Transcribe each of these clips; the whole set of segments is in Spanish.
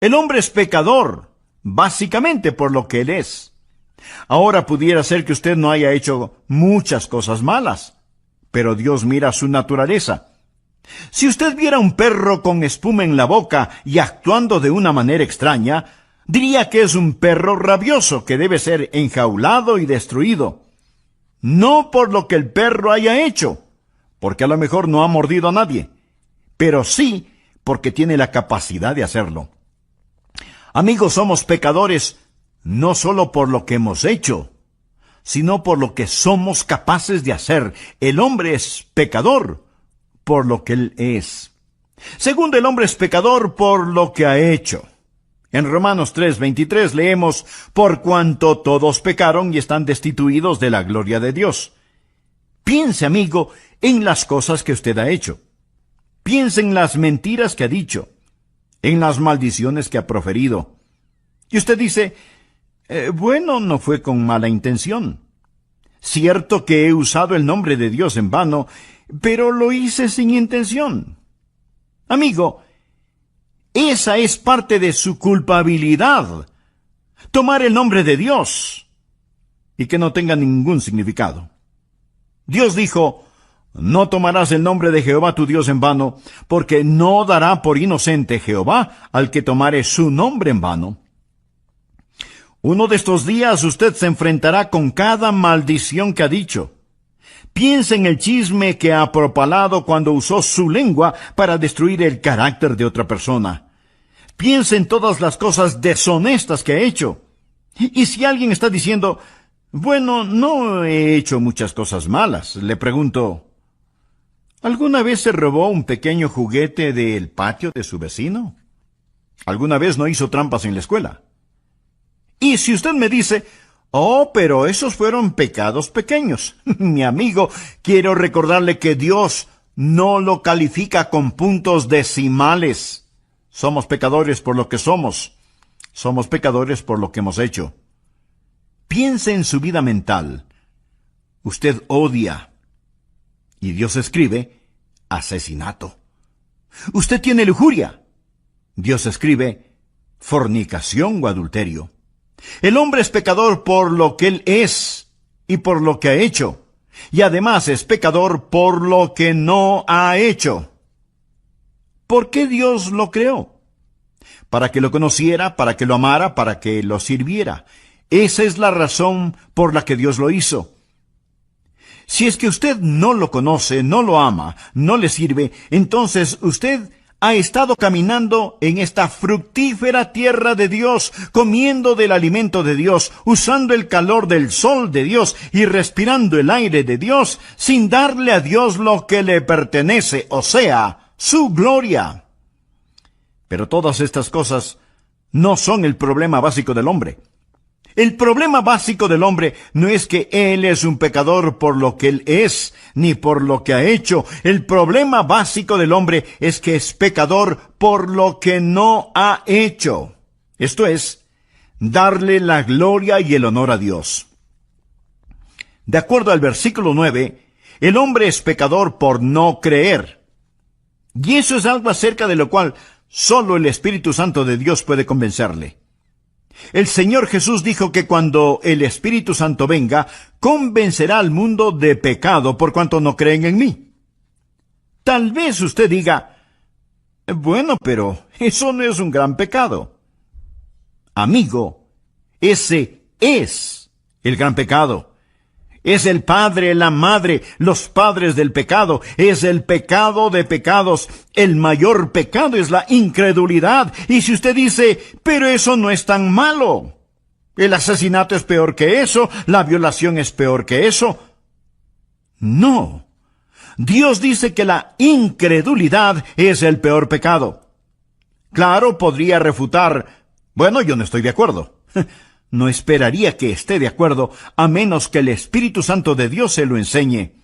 El hombre es pecador, básicamente por lo que él es. Ahora pudiera ser que usted no haya hecho muchas cosas malas, pero Dios mira su naturaleza. Si usted viera un perro con espuma en la boca y actuando de una manera extraña, diría que es un perro rabioso que debe ser enjaulado y destruido. No por lo que el perro haya hecho, porque a lo mejor no ha mordido a nadie, pero sí porque tiene la capacidad de hacerlo. Amigos, somos pecadores no solo por lo que hemos hecho, sino por lo que somos capaces de hacer. El hombre es pecador por lo que él es. Segundo, el hombre es pecador por lo que ha hecho. En Romanos 3:23 leemos, por cuanto todos pecaron y están destituidos de la gloria de Dios. Piense, amigo, en las cosas que usted ha hecho. Piense en las mentiras que ha dicho, en las maldiciones que ha proferido. Y usted dice, bueno, no fue con mala intención. Cierto que he usado el nombre de Dios en vano, pero lo hice sin intención. Amigo, esa es parte de su culpabilidad. Tomar el nombre de Dios y que no tenga ningún significado. Dios dijo, no tomarás el nombre de Jehová tu Dios en vano, porque no dará por inocente Jehová al que tomare su nombre en vano. Uno de estos días usted se enfrentará con cada maldición que ha dicho. Piense en el chisme que ha propalado cuando usó su lengua para destruir el carácter de otra persona. Piense en todas las cosas deshonestas que ha hecho. Y si alguien está diciendo, bueno, no he hecho muchas cosas malas, le pregunto, ¿alguna vez se robó un pequeño juguete del patio de su vecino? ¿Alguna vez no hizo trampas en la escuela? Y si usted me dice, oh, pero esos fueron pecados pequeños, mi amigo, quiero recordarle que Dios no lo califica con puntos decimales. Somos pecadores por lo que somos. Somos pecadores por lo que hemos hecho. Piense en su vida mental. Usted odia. Y Dios escribe asesinato. Usted tiene lujuria. Dios escribe fornicación o adulterio. El hombre es pecador por lo que él es y por lo que ha hecho. Y además es pecador por lo que no ha hecho. ¿Por qué Dios lo creó? Para que lo conociera, para que lo amara, para que lo sirviera. Esa es la razón por la que Dios lo hizo. Si es que usted no lo conoce, no lo ama, no le sirve, entonces usted ha estado caminando en esta fructífera tierra de Dios, comiendo del alimento de Dios, usando el calor del sol de Dios y respirando el aire de Dios, sin darle a Dios lo que le pertenece, o sea, su gloria. Pero todas estas cosas no son el problema básico del hombre. El problema básico del hombre no es que él es un pecador por lo que él es, ni por lo que ha hecho. El problema básico del hombre es que es pecador por lo que no ha hecho. Esto es, darle la gloria y el honor a Dios. De acuerdo al versículo 9, el hombre es pecador por no creer. Y eso es algo acerca de lo cual solo el Espíritu Santo de Dios puede convencerle. El Señor Jesús dijo que cuando el Espíritu Santo venga, convencerá al mundo de pecado por cuanto no creen en mí. Tal vez usted diga, bueno, pero eso no es un gran pecado. Amigo, ese es el gran pecado. Es el padre, la madre, los padres del pecado. Es el pecado de pecados. El mayor pecado es la incredulidad. Y si usted dice, pero eso no es tan malo. El asesinato es peor que eso. La violación es peor que eso. No. Dios dice que la incredulidad es el peor pecado. Claro, podría refutar, bueno, yo no estoy de acuerdo. No esperaría que esté de acuerdo, a menos que el Espíritu Santo de Dios se lo enseñe.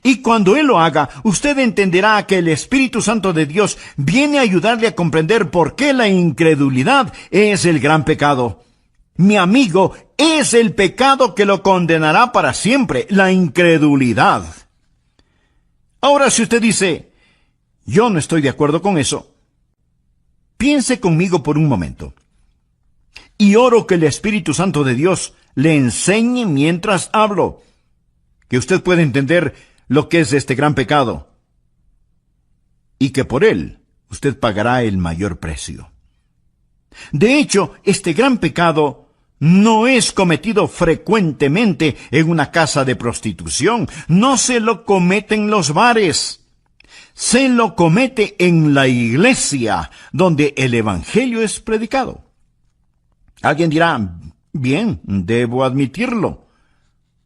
Y cuando Él lo haga, usted entenderá que el Espíritu Santo de Dios viene a ayudarle a comprender por qué la incredulidad es el gran pecado. Mi amigo, es el pecado que lo condenará para siempre, la incredulidad. Ahora, si usted dice, yo no estoy de acuerdo con eso, Piense conmigo por un momento. Y oro que el Espíritu Santo de Dios le enseñe mientras hablo, que usted pueda entender lo que es este gran pecado, y que por él usted pagará el mayor precio. De hecho, este gran pecado no es cometido frecuentemente en una casa de prostitución, no se lo comete en los bares, se lo comete en la iglesia, donde el Evangelio es predicado. Alguien dirá, bien, debo admitirlo,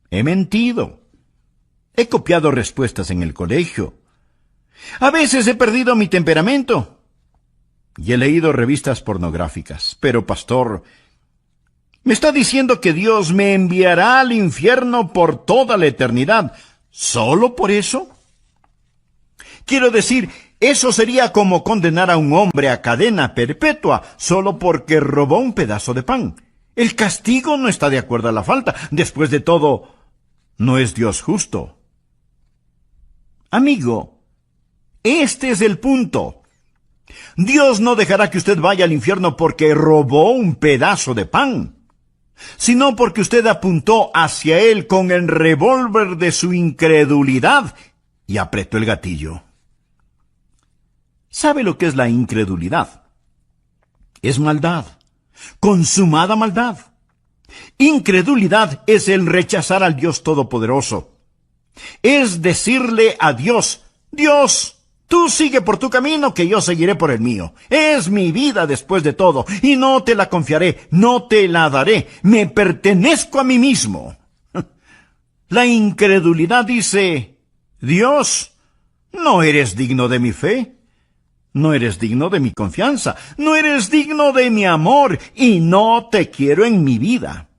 he mentido, he copiado respuestas en el colegio, a veces he perdido mi temperamento y he leído revistas pornográficas. Pero, pastor, ¿me está diciendo que Dios me enviará al infierno por toda la eternidad solo por eso? Quiero decir, eso sería como condenar a un hombre a cadena perpetua solo porque robó un pedazo de pan. El castigo no está de acuerdo a la falta. Después de todo, no es Dios justo. Amigo, este es el punto. Dios no dejará que usted vaya al infierno porque robó un pedazo de pan, sino porque usted apuntó hacia él con el revólver de su incredulidad y apretó el gatillo. ¿Sabe lo que es la incredulidad? Es maldad, consumada maldad. Incredulidad es el rechazar al Dios Todopoderoso. Es decirle a Dios, Dios, tú sigue por tu camino, que yo seguiré por el mío. Es mi vida después de todo, y no te la confiaré, no te la daré. Me pertenezco a mí mismo. La incredulidad dice, Dios, no eres digno de mi fe, no eres digno de mi confianza, no eres digno de mi amor, y no te quiero en mi vida.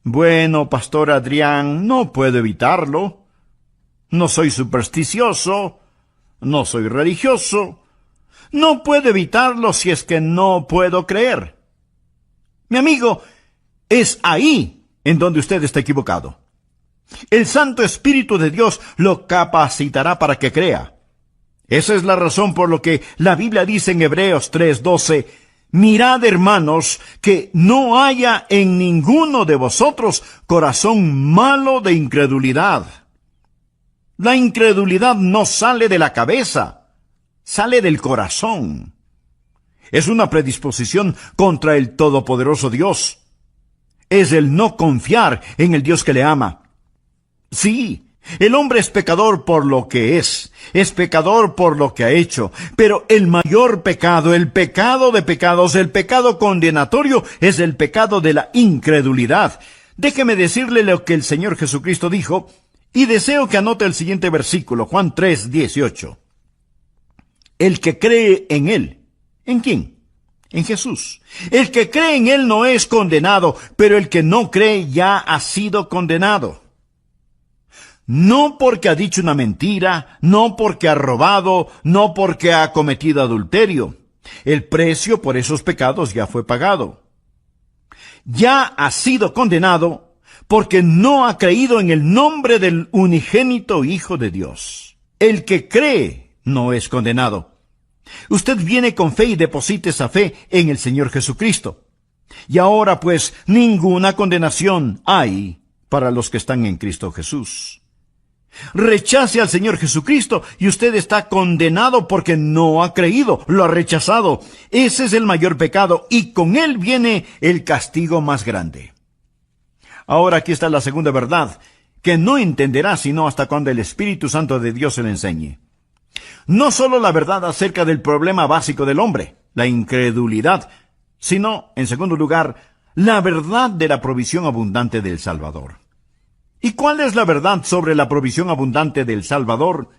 Bueno, Pastor Adrián, no puedo evitarlo. No soy supersticioso, no soy religioso, no puedo evitarlo si es que no puedo creer. Mi amigo, es ahí en donde usted está equivocado. El Santo Espíritu de Dios lo capacitará para que crea. Esa es la razón por lo que la Biblia dice en Hebreos 3:12, mirad, hermanos, que no haya en ninguno de vosotros corazón malo de incredulidad. La incredulidad no sale de la cabeza, sale del corazón. Es una predisposición contra el todopoderoso Dios. Es el no confiar en el Dios que le ama. Sí, el hombre es pecador por lo que es pecador por lo que ha hecho, pero el mayor pecado, el pecado de pecados, el pecado condenatorio, es el pecado de la incredulidad. Déjeme decirle lo que el Señor Jesucristo dijo, y deseo que anote el siguiente versículo, Juan 3:18. El que cree en Él. ¿En quién? En Jesús. El que cree en Él no es condenado, pero el que no cree ya ha sido condenado. No porque ha dicho una mentira, no porque ha robado, no porque ha cometido adulterio. El precio por esos pecados ya fue pagado. Ya ha sido condenado porque no ha creído en el nombre del unigénito Hijo de Dios. El que cree no es condenado. Usted viene con fe y deposita esa fe en el Señor Jesucristo. Y ahora pues ninguna condenación hay para los que están en Cristo Jesús. Rechace al Señor Jesucristo y usted está condenado porque no ha creído, lo ha rechazado. Ese es el mayor pecado y con él viene el castigo más grande. Ahora aquí está la segunda verdad, que no entenderá sino hasta cuando el Espíritu Santo de Dios se le enseñe. No solo la verdad acerca del problema básico del hombre, la incredulidad, sino, en segundo lugar, la verdad de la provisión abundante del Salvador. ¿Y cuál es la verdad sobre la provisión abundante del Salvador?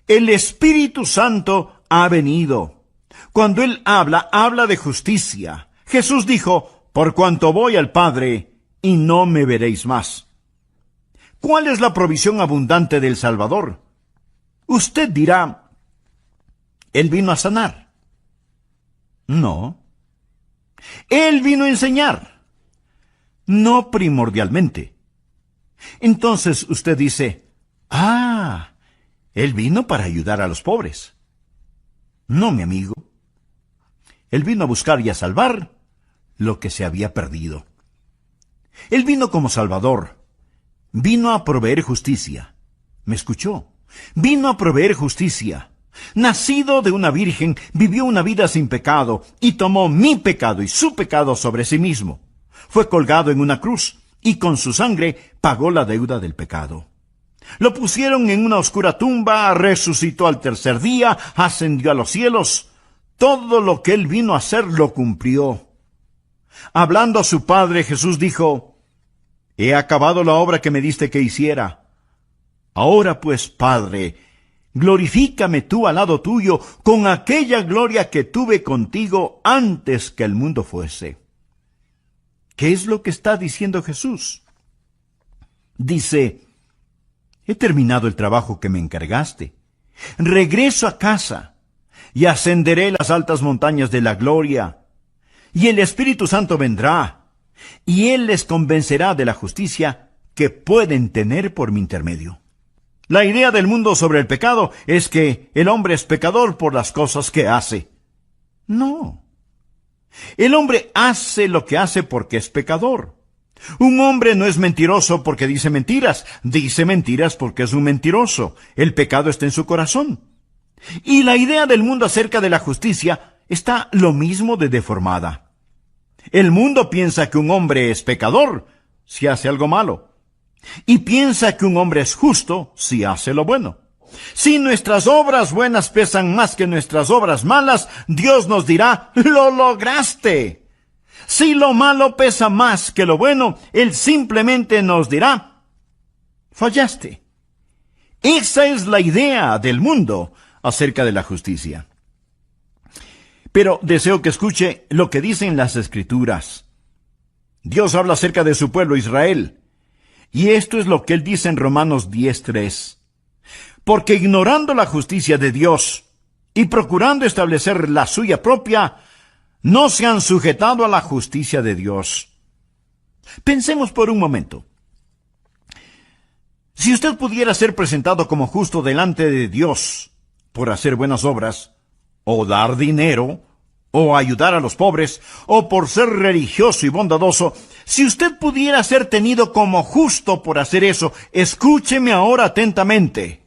El Espíritu Santo ha venido. Cuando Él habla, habla de justicia. Jesús dijo, por cuanto voy al Padre, y no me veréis más. ¿Cuál es la provisión abundante del Salvador? Usted dirá, Él vino a sanar. No. Él vino a enseñar. No primordialmente. Entonces usted dice, Él vino para ayudar a los pobres. No, mi amigo. Él vino a buscar y a salvar lo que se había perdido. Él vino como Salvador. Vino a proveer justicia. ¿Me escuchó? Vino a proveer justicia. Nacido de una virgen, vivió una vida sin pecado y tomó mi pecado y su pecado sobre sí mismo. Fue colgado en una cruz y con su sangre pagó la deuda del pecado. Lo pusieron en una oscura tumba, resucitó al tercer día, ascendió a los cielos. Todo lo que él vino a hacer lo cumplió. Hablando a su Padre, Jesús dijo: He acabado la obra que me diste que hiciera. Ahora pues, Padre, glorifícame tú al lado tuyo con aquella gloria que tuve contigo antes que el mundo fuese. ¿Qué es lo que está diciendo Jesús? Dice: He terminado el trabajo que me encargaste. Regreso a casa y ascenderé las altas montañas de la gloria. Y el Espíritu Santo vendrá, y Él les convencerá de la justicia que pueden tener por mi intermedio. La idea del mundo sobre el pecado es que el hombre es pecador por las cosas que hace. No. El hombre hace lo que hace porque es pecador. Un hombre no es mentiroso porque dice mentiras porque es un mentiroso. El pecado está en su corazón. Y la idea del mundo acerca de la justicia está lo mismo de deformada. El mundo piensa que un hombre es pecador si hace algo malo, y piensa que un hombre es justo si hace lo bueno. Si nuestras obras buenas pesan más que nuestras obras malas, Dios nos dirá: ¡lo lograste! Si lo malo pesa más que lo bueno, Él simplemente nos dirá: fallaste. Esa es la idea del mundo acerca de la justicia. Pero deseo que escuche lo que dicen las Escrituras. Dios habla acerca de su pueblo Israel, y esto es lo que Él dice en Romanos 10:3. Porque ignorando la justicia de Dios y procurando establecer la suya propia, no se han sujetado a la justicia de Dios. Pensemos por un momento. Si usted pudiera ser presentado como justo delante de Dios por hacer buenas obras, o dar dinero, o ayudar a los pobres, o por ser religioso y bondadoso, si usted pudiera ser tenido como justo por hacer eso, escúcheme ahora atentamente.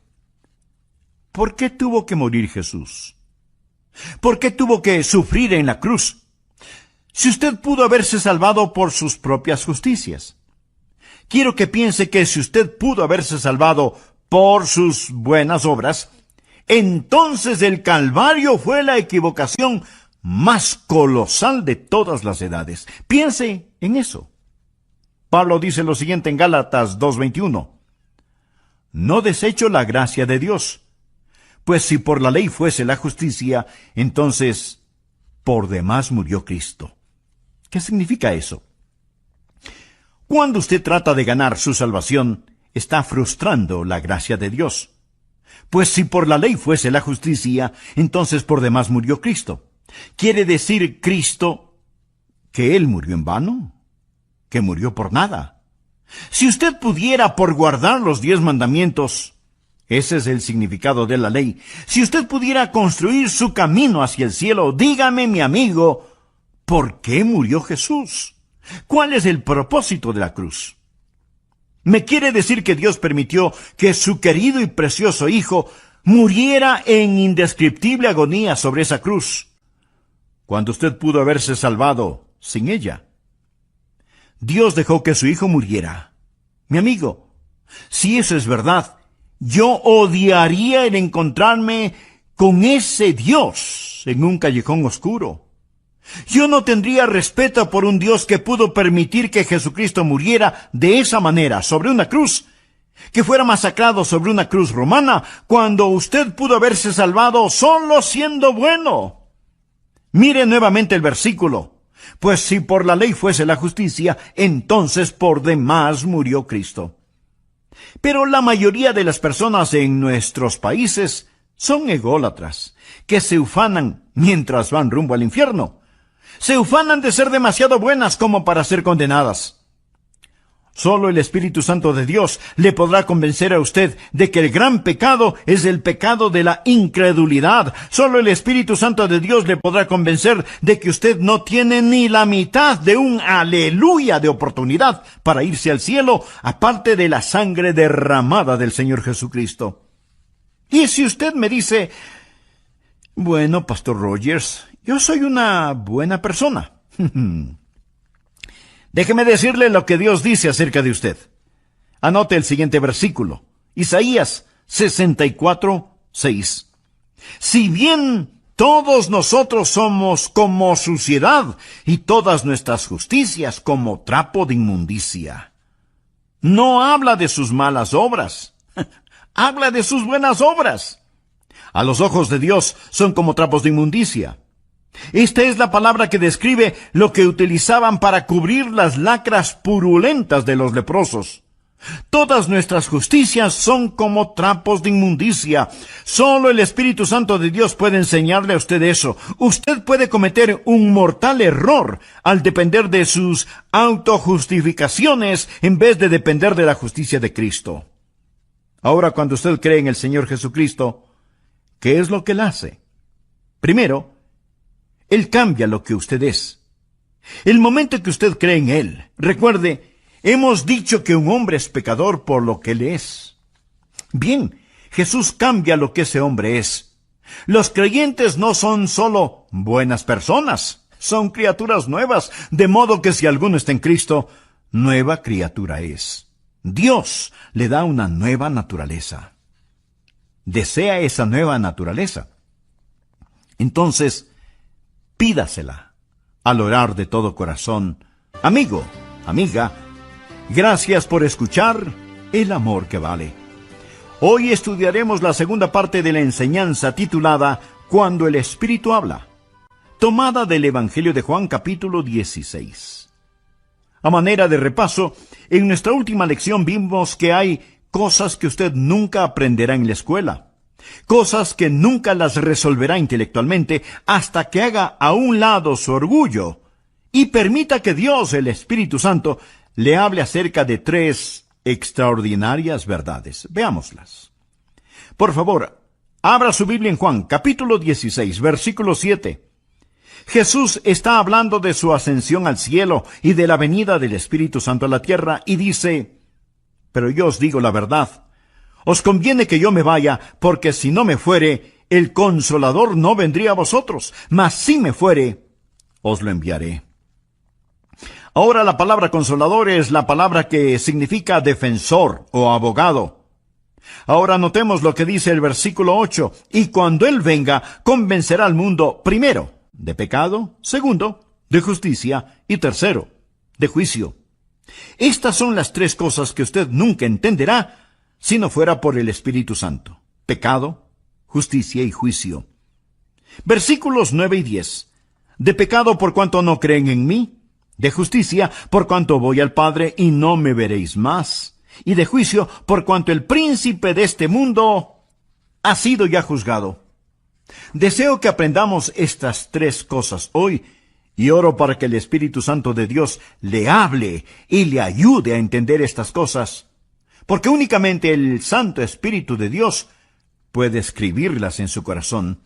¿Por qué tuvo que morir Jesús? ¿Por qué tuvo que sufrir en la cruz? Si usted pudo haberse salvado por sus propias justicias. Quiero que piense que si usted pudo haberse salvado por sus buenas obras, entonces el Calvario fue la equivocación más colosal de todas las edades. Piense en eso. Pablo dice lo siguiente en Gálatas 2:21. No desecho la gracia de Dios, pues si por la ley fuese la justicia, entonces por demás murió Cristo. ¿Qué significa eso? Cuando usted trata de ganar su salvación, está frustrando la gracia de Dios. Pues si por la ley fuese la justicia, entonces por demás murió Cristo. ¿Quiere decir Cristo que Él murió en vano? ¿Que murió por nada? Si usted pudiera por guardar los 10 mandamientos, ese es el significado de la ley, si usted pudiera construir su camino hacia el cielo, dígame, mi amigo, ¿por qué murió Jesús? ¿Cuál es el propósito de la cruz? ¿Me quiere decir que Dios permitió que su querido y precioso Hijo muriera en indescriptible agonía sobre esa cruz, cuando usted pudo haberse salvado sin ella? Dios dejó que su Hijo muriera. Mi amigo, si eso es verdad, yo odiaría el encontrarme con ese Dios en un callejón oscuro. Yo no tendría respeto por un Dios que pudo permitir que Jesucristo muriera de esa manera sobre una cruz, que fuera masacrado sobre una cruz romana, cuando usted pudo haberse salvado solo siendo bueno. Mire nuevamente el versículo. Pues si por la ley fuese la justicia, entonces por demás murió Cristo. Pero la mayoría de las personas en nuestros países son ególatras, que se ufanan mientras van rumbo al infierno. Se ufanan de ser demasiado buenas como para ser condenadas. Solo el Espíritu Santo de Dios le podrá convencer a usted de que el gran pecado es el pecado de la incredulidad. Solo el Espíritu Santo de Dios le podrá convencer de que usted no tiene ni la mitad de un aleluya de oportunidad para irse al cielo, aparte de la sangre derramada del Señor Jesucristo. Y si usted me dice, bueno, Pastor Rogers, yo soy una buena persona. Déjeme decirle lo que Dios dice acerca de usted. Anote el siguiente versículo. Isaías 64:6. Si bien todos nosotros somos como suciedad y todas nuestras justicias como trapo de inmundicia. No habla de sus malas obras. Habla de sus buenas obras. A los ojos de Dios son como trapos de inmundicia. Esta es la palabra que describe lo que utilizaban para cubrir las lacras purulentas de los leprosos. Todas nuestras justicias son como trapos de inmundicia. Solo el Espíritu Santo de Dios puede enseñarle a usted eso. Usted puede cometer un mortal error al depender de sus autojustificaciones en vez de depender de la justicia de Cristo. Ahora, cuando usted cree en el Señor Jesucristo, ¿qué es lo que Él hace? Primero, Él cambia lo que usted es. El momento que usted cree en Él, recuerde, hemos dicho que un hombre es pecador por lo que Él es. Bien, Jesús cambia lo que ese hombre es. Los creyentes no son solo buenas personas, son criaturas nuevas, de modo que si alguno está en Cristo, nueva criatura es. Dios le da una nueva naturaleza. ¿Desea esa nueva naturaleza? Entonces, pídasela al orar de todo corazón. Amigo, amiga, gracias por escuchar El Amor que Vale. Hoy estudiaremos la segunda parte de la enseñanza titulada Cuando el Espíritu habla, tomada del Evangelio de Juan capítulo 16. A manera de repaso, en nuestra última lección vimos que hay cosas que usted nunca aprenderá en la escuela. Cosas que nunca las resolverá intelectualmente hasta que haga a un lado su orgullo y permita que Dios, el Espíritu Santo, le hable acerca de 3 extraordinarias verdades. Veámoslas. Por favor, abra su Biblia en Juan, capítulo 16, versículo 7. Jesús está hablando de su ascensión al cielo y de la venida del Espíritu Santo a la tierra y dice, pero yo os digo la verdad. Os conviene que yo me vaya, porque si no me fuere, el Consolador no vendría a vosotros, mas si me fuere, os lo enviaré. Ahora la palabra Consolador es la palabra que significa defensor o abogado. Ahora notemos lo que dice el versículo 8, y cuando Él venga, convencerá al mundo, primero, de pecado, segundo, de justicia, y tercero, de juicio. Estas son las 3 cosas que usted nunca entenderá si no fuera por el Espíritu Santo: pecado, justicia y juicio. Versículos 9 y 10. De pecado por cuanto no creen en mí, de justicia por cuanto voy al Padre y no me veréis más, y de juicio por cuanto el príncipe de este mundo ha sido ya juzgado. Deseo que aprendamos estas 3 cosas hoy, y oro para que el Espíritu Santo de Dios le hable y le ayude a entender estas cosas, porque únicamente el Santo Espíritu de Dios puede escribirlas en su corazón.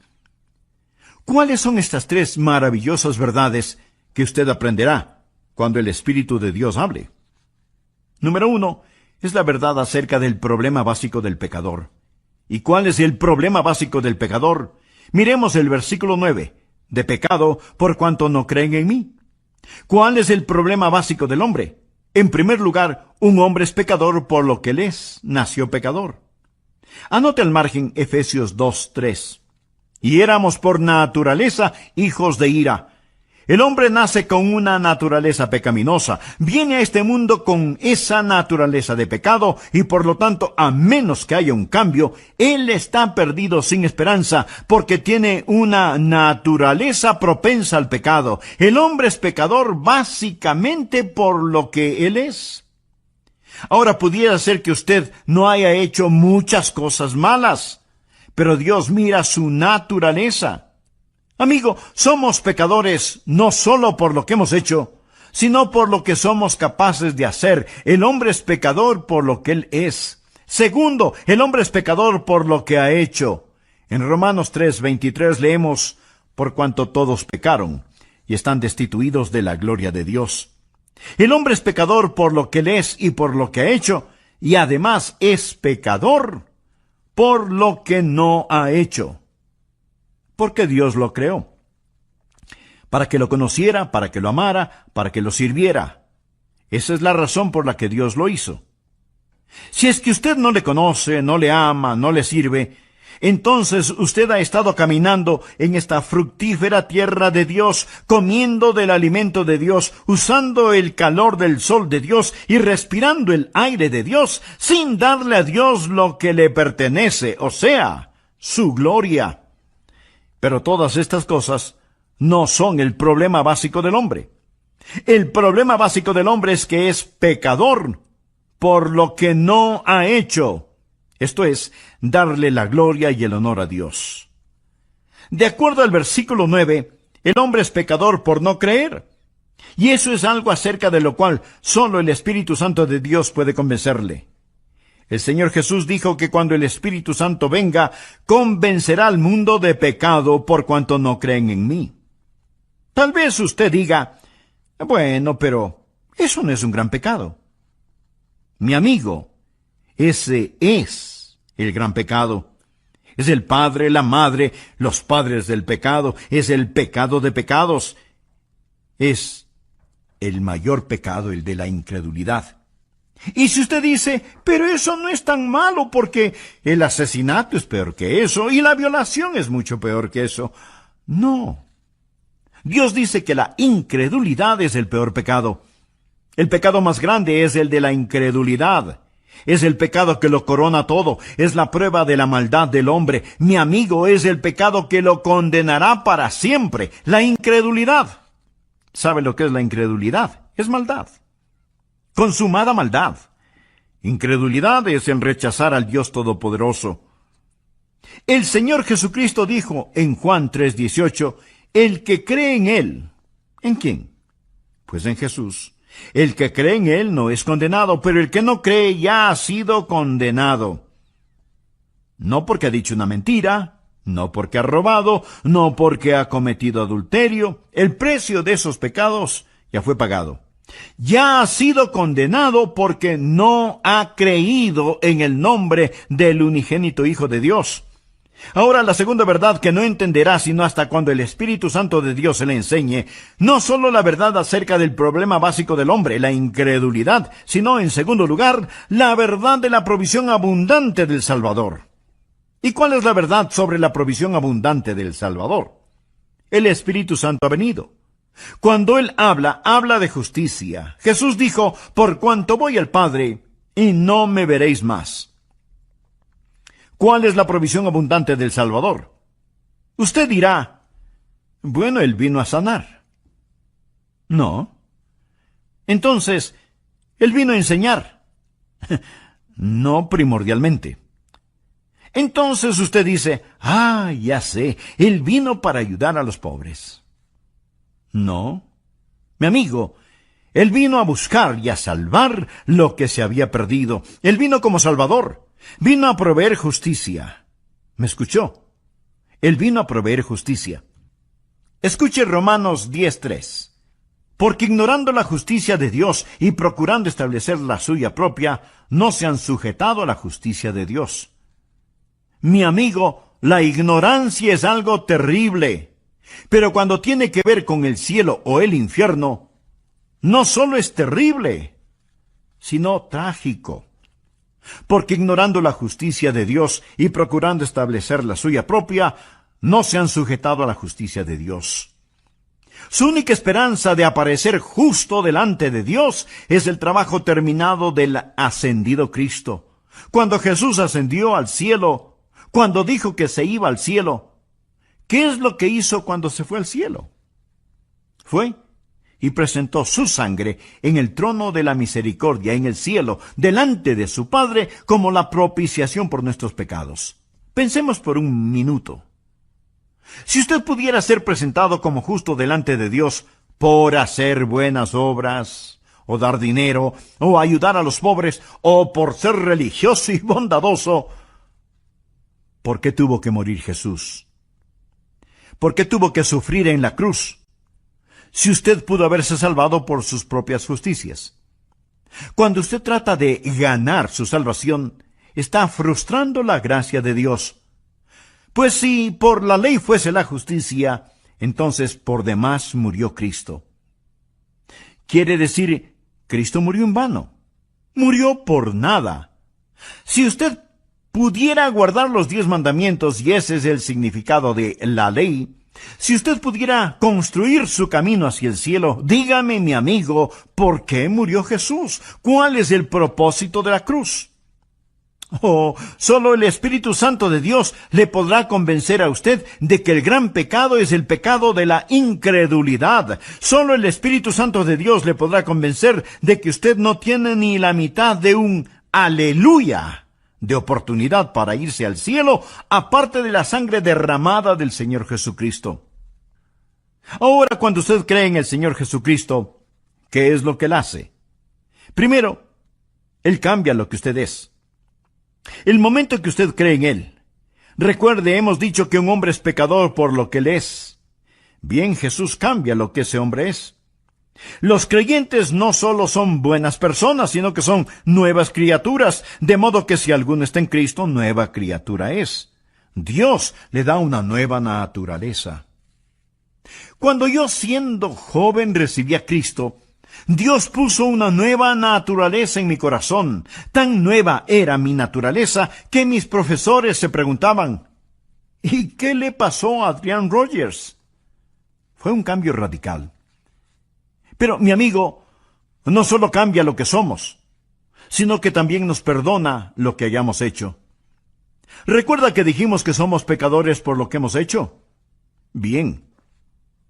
¿Cuáles son estas 3 maravillosas verdades que usted aprenderá cuando el Espíritu de Dios hable? Número 1, es la verdad acerca del problema básico del pecador. ¿Y cuál es el problema básico del pecador? Miremos el versículo 9. De pecado por cuanto no creen en mí. ¿Cuál es el problema básico del hombre? En primer lugar, un hombre es pecador por lo que él es, nació pecador. Anote al margen Efesios 2:3. Y éramos por naturaleza hijos de ira. El hombre nace con una naturaleza pecaminosa, viene a este mundo con esa naturaleza de pecado y por lo tanto, a menos que haya un cambio, él está perdido sin esperanza porque tiene una naturaleza propensa al pecado. El hombre es pecador básicamente por lo que él es. Ahora pudiera ser que usted no haya hecho muchas cosas malas, pero Dios mira su naturaleza. Amigo, somos pecadores no solo por lo que hemos hecho, sino por lo que somos capaces de hacer. El hombre es pecador por lo que él es. Segundo, el hombre es pecador por lo que ha hecho. En Romanos 3:23 leemos, por cuanto todos pecaron y están destituidos de la gloria de Dios. El hombre es pecador por lo que él es y por lo que ha hecho, y además es pecador por lo que no ha hecho. Porque Dios lo creó. Para que lo conociera, para que lo amara, para que lo sirviera. Esa es la razón por la que Dios lo hizo. Si es que usted no le conoce, no le ama, no le sirve, entonces usted ha estado caminando en esta fructífera tierra de Dios, comiendo del alimento de Dios, usando el calor del sol de Dios y respirando el aire de Dios, sin darle a Dios lo que le pertenece, o sea, su gloria. Pero todas estas cosas no son el problema básico del hombre. El problema básico del hombre es que es pecador por lo que no ha hecho. Esto es, darle la gloria y el honor a Dios. De acuerdo al versículo 9, el hombre es pecador por no creer. Y eso es algo acerca de lo cual solo el Espíritu Santo de Dios puede convencerle. El Señor Jesús dijo que cuando el Espíritu Santo venga, convencerá al mundo de pecado por cuanto no creen en mí. Tal vez usted diga, bueno, pero eso no es un gran pecado. Mi amigo, ese es el gran pecado. Es el padre, la madre, los padres del pecado. Es el pecado de pecados. Es el mayor pecado, el de la incredulidad. Y si usted dice, pero eso no es tan malo porque el asesinato es peor que eso y la violación es mucho peor que eso. No. Dios dice que la incredulidad es el peor pecado. El pecado más grande es el de la incredulidad. Es el pecado que lo corona todo. Es la prueba de la maldad del hombre. Mi amigo, es el pecado que lo condenará para siempre. La incredulidad. ¿Sabe lo que es la incredulidad? Es maldad. Consumada maldad. Incredulidad es el rechazar al Dios Todopoderoso. El Señor Jesucristo dijo en Juan 3:18, el que cree en Él. ¿En quién? Pues en Jesús. El que cree en Él no es condenado, pero el que no cree ya ha sido condenado. No porque ha dicho una mentira, no porque ha robado, no porque ha cometido adulterio. El precio de esos pecados ya fue pagado. Ya ha sido condenado porque no ha creído en el nombre del unigénito Hijo de Dios. Ahora, la segunda verdad que no entenderá sino hasta cuando el Espíritu Santo de Dios se le enseñe, no solo la verdad acerca del problema básico del hombre, la incredulidad, sino, en segundo lugar, la verdad de la provisión abundante del Salvador. ¿Y cuál es la verdad sobre la provisión abundante del Salvador? El Espíritu Santo ha venido. Cuando Él habla, habla de justicia. Jesús dijo, por cuanto voy al Padre, y no me veréis más. ¿Cuál es la provisión abundante del Salvador? Usted dirá, bueno, Él vino a sanar. No. Entonces, Él vino a enseñar. No primordialmente. Entonces usted dice, ya sé, Él vino para ayudar a los pobres. No. Mi amigo, Él vino a buscar y a salvar lo que se había perdido. Él vino como Salvador. Vino a proveer justicia. ¿Me escuchó? Él vino a proveer justicia. Escuche Romanos 10:3. Porque ignorando la justicia de Dios y procurando establecer la suya propia, no se han sujetado a la justicia de Dios. Mi amigo, la ignorancia es algo terrible. Pero cuando tiene que ver con el cielo o el infierno, no solo es terrible, sino trágico. Porque ignorando la justicia de Dios y procurando establecer la suya propia, no se han sujetado a la justicia de Dios. Su única esperanza de aparecer justo delante de Dios es el trabajo terminado del ascendido Cristo. Cuando Jesús ascendió al cielo, cuando dijo que se iba al cielo, ¿qué es lo que hizo cuando se fue al cielo? Fue y presentó su sangre en el trono de la misericordia en el cielo, delante de su Padre, como la propiciación por nuestros pecados. Pensemos por un minuto. Si usted pudiera ser presentado como justo delante de Dios, por hacer buenas obras, o dar dinero, o ayudar a los pobres, o por ser religioso y bondadoso. ¿Por qué tuvo que morir Jesús? ¿Por qué tuvo que sufrir en la cruz? Si usted pudo haberse salvado por sus propias justicias. Cuando usted trata de ganar su salvación, está frustrando la gracia de Dios. Pues si por la ley fuese la justicia, entonces por demás murió Cristo. Quiere decir, Cristo murió en vano. Murió por nada. Si usted pudiera guardar los 10 mandamientos, y ese es el significado de la ley, si usted pudiera construir su camino hacia el cielo, dígame, mi amigo, ¿por qué murió Jesús? ¿Cuál es el propósito de la cruz? Oh, solo el Espíritu Santo de Dios le podrá convencer a usted de que el gran pecado es el pecado de la incredulidad. Solo el Espíritu Santo de Dios le podrá convencer de que usted no tiene ni la mitad de un aleluya de oportunidad para irse al cielo, aparte de la sangre derramada del Señor Jesucristo. Ahora, cuando usted cree en el Señor Jesucristo, ¿qué es lo que Él hace? Primero, Él cambia lo que usted es. El momento que usted cree en Él, recuerde, hemos dicho que un hombre es pecador por lo que Él es. Bien, Jesús cambia lo que ese hombre es. Los creyentes no solo son buenas personas, sino que son nuevas criaturas, de modo que si alguno está en Cristo, nueva criatura es. Dios le da una nueva naturaleza. Cuando yo, siendo joven, recibí a Cristo, Dios puso una nueva naturaleza en mi corazón. Tan nueva era mi naturaleza que mis profesores se preguntaban, ¿y qué le pasó a Adrian Rogers? Fue un cambio radical. Pero, mi amigo, no solo cambia lo que somos, sino que también nos perdona lo que hayamos hecho. ¿Recuerda que dijimos que somos pecadores por lo que hemos hecho? Bien.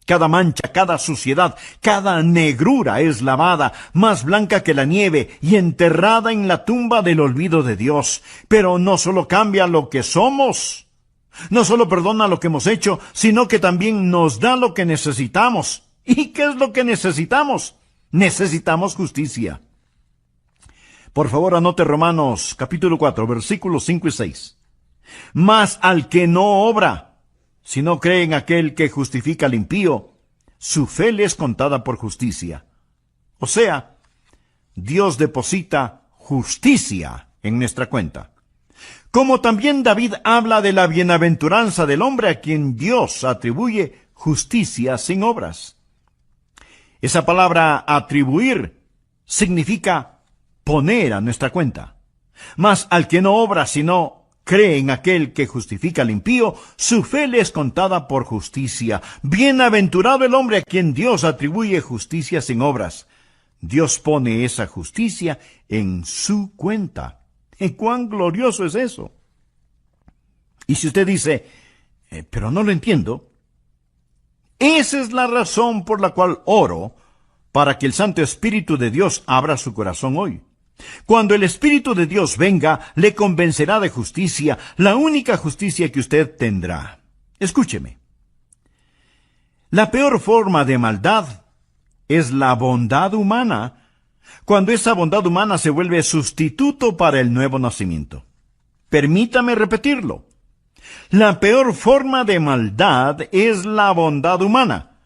Cada mancha, cada suciedad, cada negrura es lavada, más blanca que la nieve, y enterrada en la tumba del olvido de Dios. Pero no solo cambia lo que somos, no solo perdona lo que hemos hecho, sino que también nos da lo que necesitamos. ¿Y qué es lo que necesitamos? Necesitamos justicia. Por favor, anote Romanos capítulo 4, versículos 5 y 6. Mas al que no obra, si no cree en aquel que justifica al impío, su fe le es contada por justicia. O sea, Dios deposita justicia en nuestra cuenta. Como también David habla de la bienaventuranza del hombre a quien Dios atribuye justicia sin obras. Esa palabra atribuir significa poner a nuestra cuenta. Mas al que no obra, sino cree en aquel que justifica al impío, su fe le es contada por justicia. Bienaventurado el hombre a quien Dios atribuye justicia sin obras. Dios pone esa justicia en su cuenta. ¿Y cuán glorioso es eso? Y si usted dice, pero no lo entiendo, esa es la razón por la cual oro para que el Santo Espíritu de Dios abra su corazón hoy. Cuando el Espíritu de Dios venga, le convencerá de justicia, la única justicia que usted tendrá. Escúcheme. La peor forma de maldad es la bondad humana, cuando esa bondad humana se vuelve sustituto para el nuevo nacimiento. Permítame repetirlo. La peor forma de maldad es la bondad humana,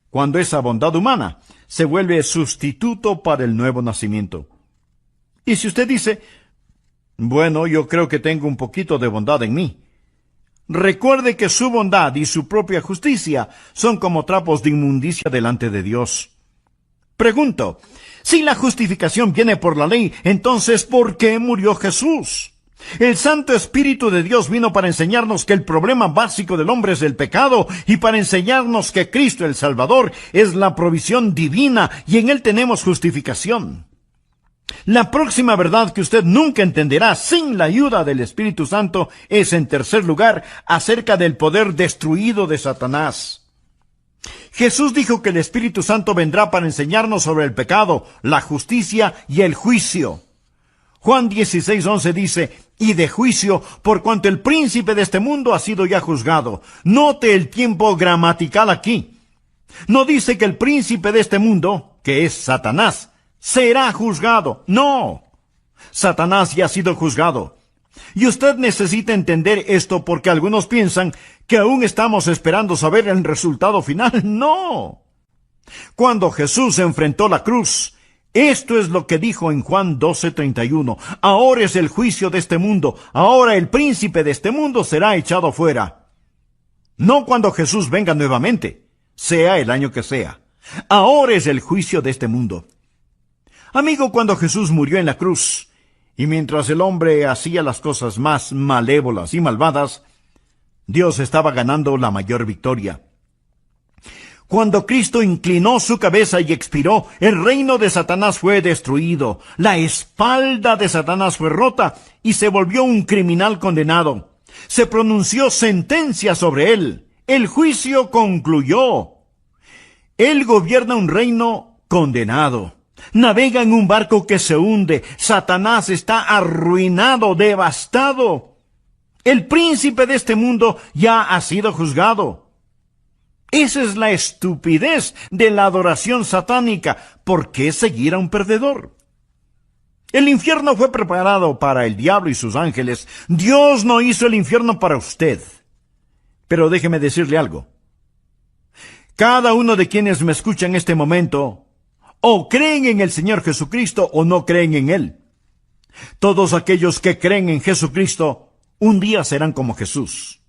cuando esa bondad humana se vuelve sustituto para el nuevo nacimiento. Y si usted dice, bueno, yo creo que tengo un poquito de bondad en mí, recuerde que su bondad y su propia justicia son como trapos de inmundicia delante de Dios. Pregunto, si la justificación viene por la ley, entonces ¿por qué murió Jesús? El Santo Espíritu de Dios vino para enseñarnos que el problema básico del hombre es el pecado y para enseñarnos que Cristo el Salvador es la provisión divina y en Él tenemos justificación. La próxima verdad que usted nunca entenderá sin la ayuda del Espíritu Santo es, en tercer lugar, acerca del poder destruido de Satanás. Jesús dijo que el Espíritu Santo vendrá para enseñarnos sobre el pecado, la justicia y el juicio. Juan 16:11 dice, y de juicio, por cuanto el príncipe de este mundo ha sido ya juzgado. Note el tiempo gramatical aquí. No dice que el príncipe de este mundo, que es Satanás, será juzgado. No. Satanás ya ha sido juzgado. Y usted necesita entender esto porque algunos piensan que aún estamos esperando saber el resultado final. No. Cuando Jesús enfrentó la cruz, esto es lo que dijo en Juan 12:31. Ahora es el juicio de este mundo. Ahora el príncipe de este mundo será echado fuera. No cuando Jesús venga nuevamente, sea el año que sea. Ahora es el juicio de este mundo. Amigo, cuando Jesús murió en la cruz, y mientras el hombre hacía las cosas más malévolas y malvadas, Dios estaba ganando la mayor victoria. Cuando Cristo inclinó su cabeza y expiró, el reino de Satanás fue destruido, la espalda de Satanás fue rota y se volvió un criminal condenado. Se pronunció sentencia sobre él. El juicio concluyó. Él gobierna un reino condenado. Navega en un barco que se hunde. Satanás está arruinado, devastado. El príncipe de este mundo ya ha sido juzgado. Esa es la estupidez de la adoración satánica. ¿Por qué seguir a un perdedor? El infierno fue preparado para el diablo y sus ángeles. Dios no hizo el infierno para usted. Pero déjeme decirle algo. Cada uno de quienes me escucha en este momento, o creen en el Señor Jesucristo o no creen en Él. Todos aquellos que creen en Jesucristo, un día serán como Jesús.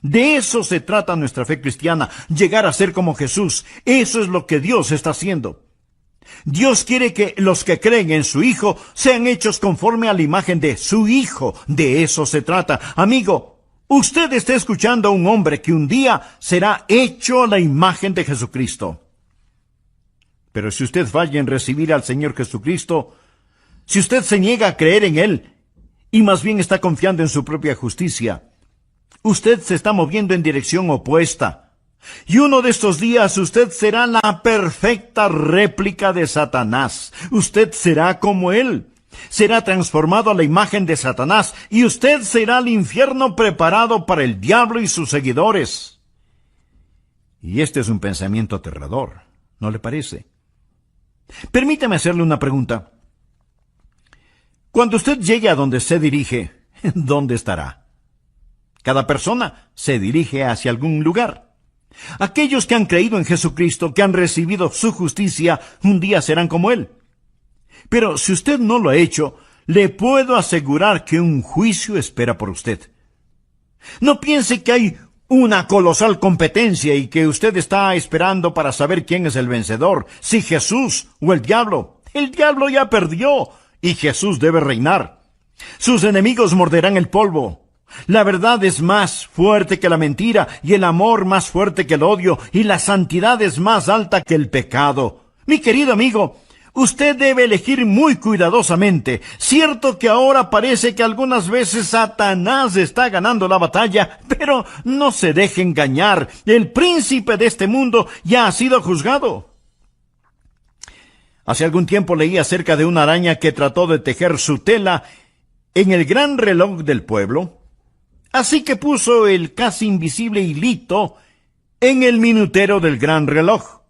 De eso se trata nuestra fe cristiana, llegar a ser como Jesús. Eso es lo que Dios está haciendo. Dios quiere que los que creen en su Hijo sean hechos conforme a la imagen de su Hijo. De eso se trata. Amigo, usted está escuchando a un hombre que un día será hecho a la imagen de Jesucristo. Pero si usted falla en recibir al Señor Jesucristo, si usted se niega a creer en Él, y más bien está confiando en su propia justicia, usted se está moviendo en dirección opuesta. Y uno de estos días usted será la perfecta réplica de Satanás. Usted será como él. Será transformado a la imagen de Satanás y usted será el infierno preparado para el diablo y sus seguidores. Y este es un pensamiento aterrador, ¿no le parece? Permítame hacerle una pregunta. Cuando usted llegue a donde se dirige, ¿dónde estará? Cada persona se dirige hacia algún lugar. Aquellos que han creído en Jesucristo, que han recibido su justicia, un día serán como Él. Pero si usted no lo ha hecho, le puedo asegurar que un juicio espera por usted. No piense que hay una colosal competencia y que usted está esperando para saber quién es el vencedor, si Jesús o el diablo. El diablo ya perdió y Jesús debe reinar. Sus enemigos morderán el polvo. La verdad es más fuerte que la mentira, y el amor más fuerte que el odio, y la santidad es más alta que el pecado. Mi querido amigo, usted debe elegir muy cuidadosamente. Cierto que ahora parece que algunas veces Satanás está ganando la batalla, pero no se deje engañar. El príncipe de este mundo ya ha sido juzgado. Hace algún tiempo leí acerca de una araña que trató de tejer su tela en el gran reloj del pueblo. Así que puso el casi invisible hilito en el minutero del gran reloj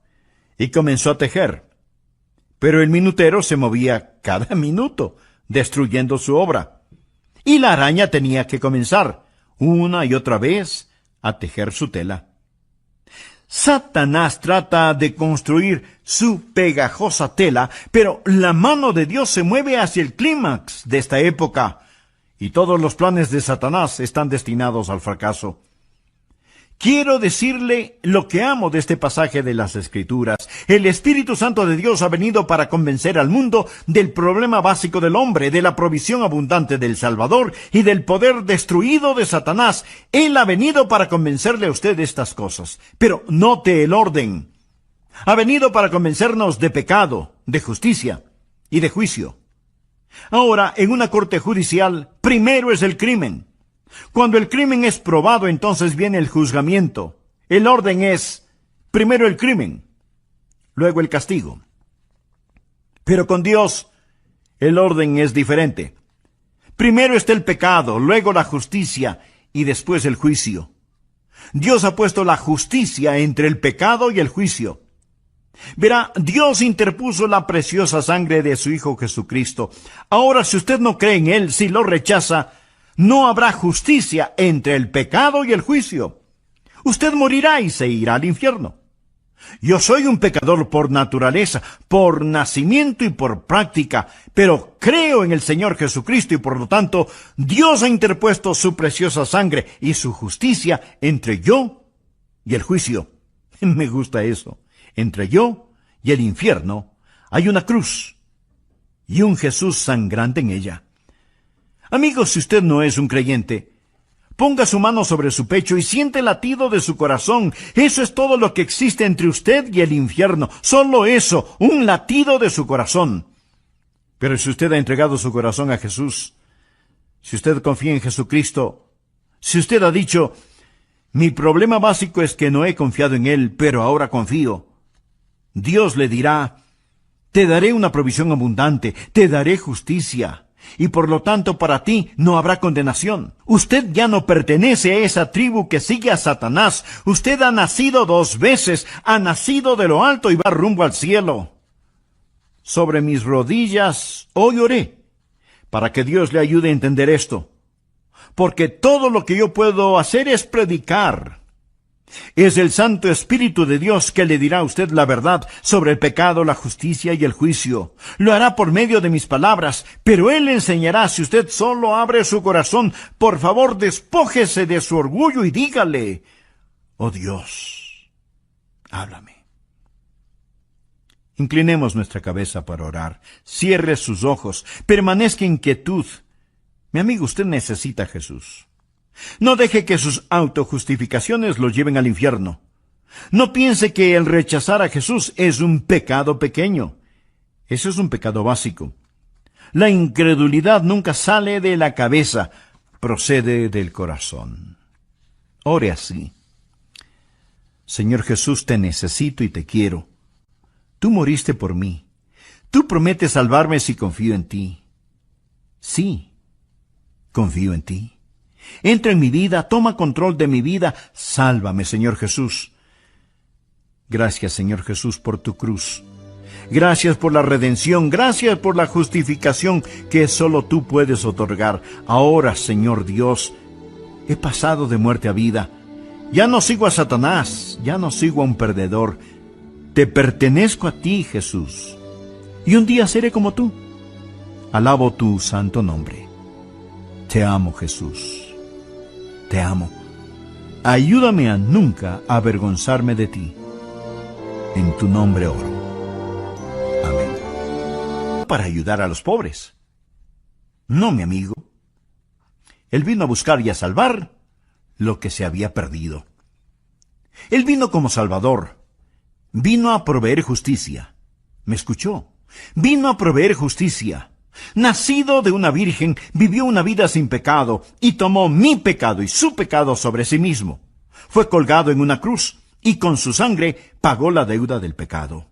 y comenzó a tejer. Pero el minutero se movía cada minuto, destruyendo su obra. Y la araña tenía que comenzar, una y otra vez, a tejer su tela. Satanás trata de construir su pegajosa tela, pero la mano de Dios se mueve hacia el clímax de esta época. Y todos los planes de Satanás están destinados al fracaso. Quiero decirle lo que amo de este pasaje de las Escrituras. El Espíritu Santo de Dios ha venido para convencer al mundo del problema básico del hombre, de la provisión abundante del Salvador y del poder destruido de Satanás. Él ha venido para convencerle a usted de estas cosas. Pero note el orden. Ha venido para convencernos de pecado, de justicia y de juicio. Ahora, en una corte judicial, primero es el crimen. Cuando el crimen es probado, entonces viene el juzgamiento. El orden es, primero el crimen, luego el castigo. Pero con Dios, el orden es diferente. Primero está el pecado, luego la justicia y después el juicio. Dios ha puesto la justicia entre el pecado y el juicio. Verá, Dios interpuso la preciosa sangre de su Hijo Jesucristo. Ahora, si usted no cree en Él, si lo rechaza, no habrá justicia entre el pecado y el juicio. Usted morirá y se irá al infierno. Yo soy un pecador por naturaleza, por nacimiento y por práctica, pero creo en el Señor Jesucristo y por lo tanto Dios ha interpuesto su preciosa sangre y su justicia entre yo y el juicio. Me gusta eso. Entre yo y el infierno hay una cruz y un Jesús sangrante en ella. Amigos, si usted no es un creyente, ponga su mano sobre su pecho y siente el latido de su corazón. Eso es todo lo que existe entre usted y el infierno. Solo eso, un latido de su corazón. Pero si usted ha entregado su corazón a Jesús, si usted confía en Jesucristo, si usted ha dicho, mi problema básico es que no he confiado en Él, pero ahora confío, Dios le dirá, te daré una provisión abundante, te daré justicia. Y por lo tanto para ti no habrá condenación. Usted ya no pertenece a esa tribu que sigue a Satanás. Usted ha nacido 2 veces, ha nacido de lo alto y va rumbo al cielo. Sobre mis rodillas hoy oré, para que Dios le ayude a entender esto. Porque todo lo que yo puedo hacer es predicar. Es el Santo Espíritu de Dios que le dirá a usted la verdad sobre el pecado, la justicia y el juicio. Lo hará por medio de mis palabras, pero Él le enseñará si usted solo abre su corazón. Por favor, despójese de su orgullo y dígale, oh Dios, háblame. Inclinemos nuestra cabeza para orar. Cierre sus ojos. Permanezca en quietud. Mi amigo, usted necesita a Jesús. No deje que sus autojustificaciones lo lleven al infierno. No piense que el rechazar a Jesús es un pecado pequeño. Eso es un pecado básico. La incredulidad nunca sale de la cabeza, procede del corazón. Ore así. Señor Jesús, te necesito y te quiero. Tú moriste por mí. Tú prometes salvarme si confío en ti. Sí, confío en ti. Entra en mi vida, toma control de mi vida, sálvame, Señor Jesús. Gracias, Señor Jesús, por tu cruz. Gracias por la redención, gracias por la justificación que solo tú puedes otorgar. Ahora, Señor Dios, he pasado de muerte a vida. Ya no sigo a Satanás, ya no sigo a un perdedor. Te pertenezco a ti, Jesús. Y un día seré como tú. Alabo tu santo nombre. Te amo, Jesús. Te amo. Ayúdame a nunca avergonzarme de ti. En tu nombre oro. Amén. Para ayudar a los pobres. No, mi amigo. Él vino a buscar y a salvar lo que se había perdido. Él vino como Salvador. Vino a proveer justicia. ¿Me escuchó? Vino a proveer justicia. Nacido de una virgen, vivió una vida sin pecado y tomó mi pecado y su pecado sobre sí mismo. Fue colgado en una cruz y con su sangre pagó la deuda del pecado.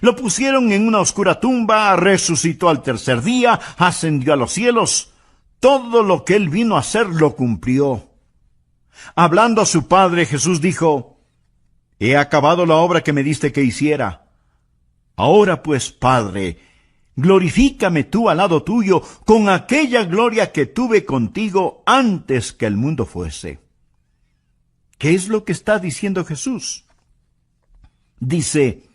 Lo pusieron en una oscura tumba, resucitó al 3er día, ascendió a los cielos. Todo lo que él vino a hacer lo cumplió. Hablando a su Padre, Jesús dijo, he acabado la obra que me diste que hiciera. Ahora pues, Padre, glorifícame tú al lado tuyo con aquella gloria que tuve contigo antes que el mundo fuese. ¿Qué es lo que está diciendo Jesús? Dice,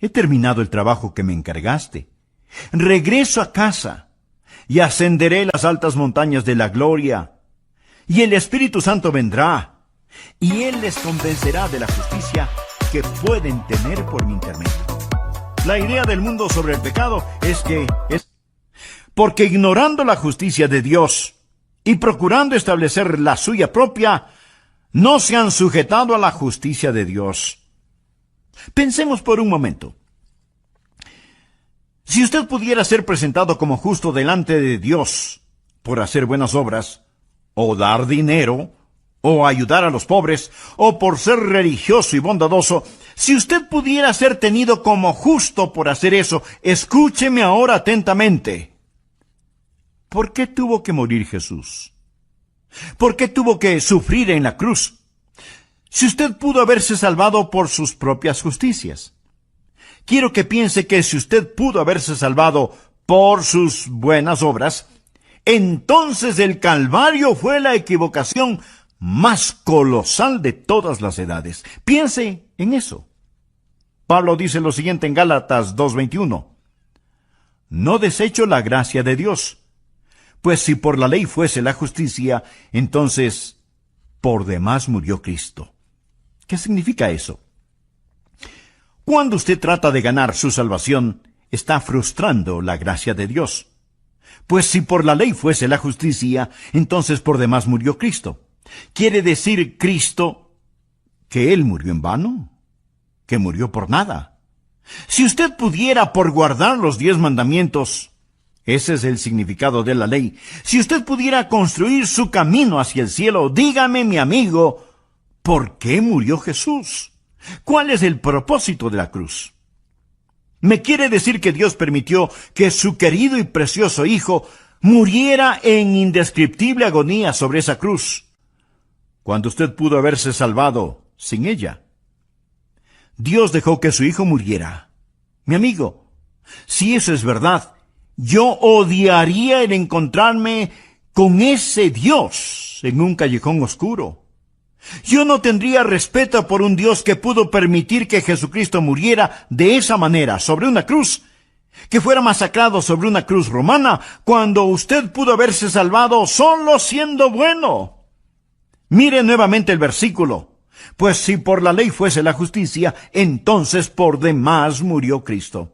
he terminado el trabajo que me encargaste. Regreso a casa y ascenderé las altas montañas de la gloria. Y el Espíritu Santo vendrá y Él les convencerá de la justicia que pueden tener por mi intermedio. La idea del mundo sobre el pecado es que porque ignorando la justicia de Dios y procurando establecer la suya propia, no se han sujetado a la justicia de Dios. Pensemos por un momento. Si usted pudiera ser presentado como justo delante de Dios por hacer buenas obras, o dar dinero, o ayudar a los pobres, o por ser religioso y bondadoso, si usted pudiera ser tenido como justo por hacer eso, escúcheme ahora atentamente. ¿Por qué tuvo que morir Jesús? ¿Por qué tuvo que sufrir en la cruz? Si usted pudo haberse salvado por sus propias justicias, quiero que piense que si usted pudo haberse salvado por sus buenas obras, entonces el Calvario fue la equivocación más colosal de todas las edades. Piense en eso. Pablo dice lo siguiente en Gálatas 2:21. No desecho la gracia de Dios, pues si por la ley fuese la justicia, entonces por demás murió Cristo. ¿Qué significa eso? Cuando usted trata de ganar su salvación, está frustrando la gracia de Dios. Pues si por la ley fuese la justicia, entonces por demás murió Cristo. ¿Quiere decir Cristo que Él murió en vano? ¿Que murió por nada? Si usted pudiera por guardar los 10 mandamientos, ese es el significado de la ley, si usted pudiera construir su camino hacia el cielo, dígame, mi amigo, ¿por qué murió Jesús? ¿Cuál es el propósito de la cruz? ¿Me quiere decir que Dios permitió que su querido y precioso Hijo muriera en indescriptible agonía sobre esa cruz, cuando usted pudo haberse salvado sin ella? Dios dejó que su Hijo muriera. Mi amigo, si eso es verdad, yo odiaría el encontrarme con ese Dios en un callejón oscuro. Yo no tendría respeto por un Dios que pudo permitir que Jesucristo muriera de esa manera, sobre una cruz, que fuera masacrado sobre una cruz romana, cuando usted pudo haberse salvado solo siendo bueno. Mire nuevamente el versículo. Pues si por la ley fuese la justicia, entonces por demás murió Cristo.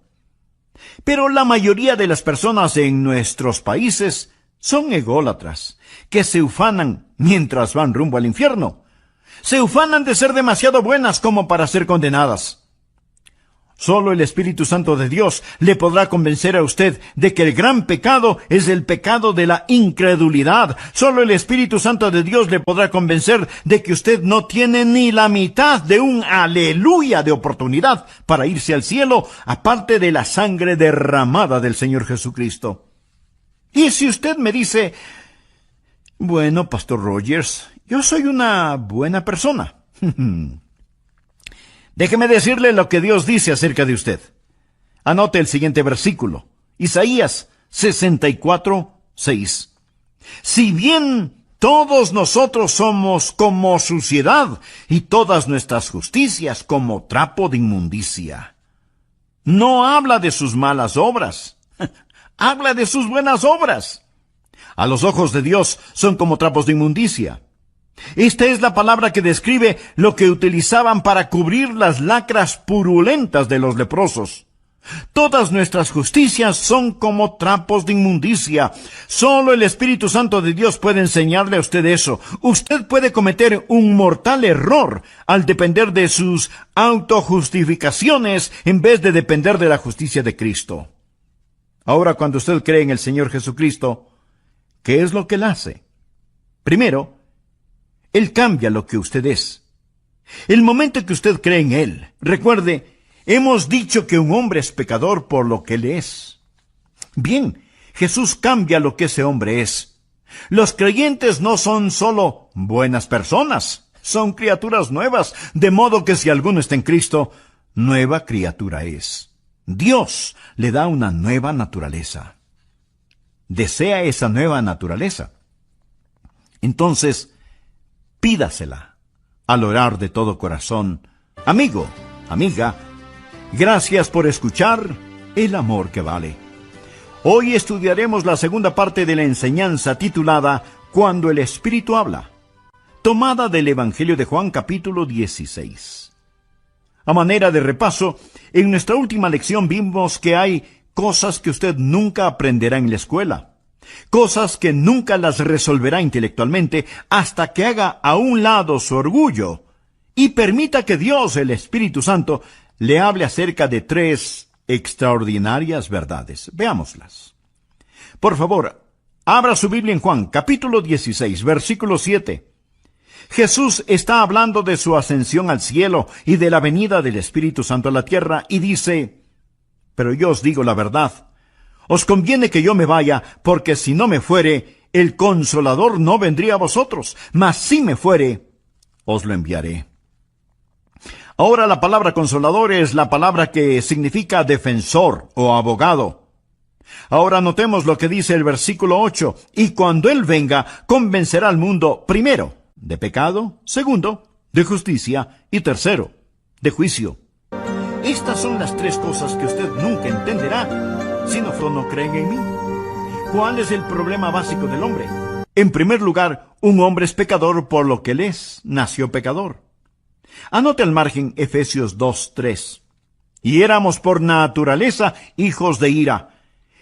Pero la mayoría de las personas en nuestros países son ególatras, que se ufanan mientras van rumbo al infierno. Se ufanan de ser demasiado buenas como para ser condenadas. Solo el Espíritu Santo de Dios le podrá convencer a usted de que el gran pecado es el pecado de la incredulidad. Solo el Espíritu Santo de Dios le podrá convencer de que usted no tiene ni la mitad de un aleluya de oportunidad para irse al cielo, aparte de la sangre derramada del Señor Jesucristo. Y si usted me dice, bueno, Pastor Rogers, yo soy una buena persona. Déjeme decirle lo que Dios dice acerca de usted. Anote el siguiente versículo. Isaías 64:6. Si bien todos nosotros somos como suciedad, y todas nuestras justicias como trapo de inmundicia. No habla de sus malas obras. Habla de sus buenas obras. A los ojos de Dios son como trapos de inmundicia. Esta es la palabra que describe lo que utilizaban para cubrir las lacras purulentas de los leprosos. Todas nuestras justicias son como trapos de inmundicia. Solo el Espíritu Santo de Dios puede enseñarle a usted eso. Usted puede cometer un mortal error al depender de sus autojustificaciones en vez de depender de la justicia de Cristo. Ahora, cuando usted cree en el Señor Jesucristo, ¿qué es lo que Él hace? Primero, Él cambia lo que usted es. El momento que usted cree en Él, recuerde, hemos dicho que un hombre es pecador por lo que Él es. Bien, Jesús cambia lo que ese hombre es. Los creyentes no son solo buenas personas, son criaturas nuevas, de modo que si alguno está en Cristo, nueva criatura es. Dios le da una nueva naturaleza. ¿Desea esa nueva naturaleza? Entonces, pídasela al orar de todo corazón. Amigo, amiga, gracias por escuchar El Amor que Vale. Hoy estudiaremos la segunda parte de la enseñanza titulada Cuando el Espíritu habla, tomada del Evangelio de Juan capítulo 16. A manera de repaso, en nuestra última lección vimos que hay cosas que usted nunca aprenderá en la escuela. Cosas que nunca las resolverá intelectualmente hasta que haga a un lado su orgullo y permita que Dios, el Espíritu Santo, le hable acerca de 3 extraordinarias verdades. Veámoslas. Por favor, abra su Biblia en Juan, capítulo 16, versículo 7. Jesús está hablando de su ascensión al cielo y de la venida del Espíritu Santo a la tierra y dice, pero yo os digo la verdad. Os conviene que yo me vaya, porque si no me fuere, el Consolador no vendría a vosotros, mas si me fuere, os lo enviaré. Ahora la palabra consolador es la palabra que significa defensor o abogado. Ahora notemos lo que dice el versículo 8. Y cuando Él venga, convencerá al mundo, primero, de pecado, segundo, de justicia y tercero, de juicio. Estas son las tres cosas que usted nunca entenderá si no creen en mí. ¿Cuál es el problema básico del hombre? En primer lugar, un hombre es pecador por lo que él es, nació pecador. Anote al margen Efesios 2:3. Y éramos por naturaleza hijos de ira.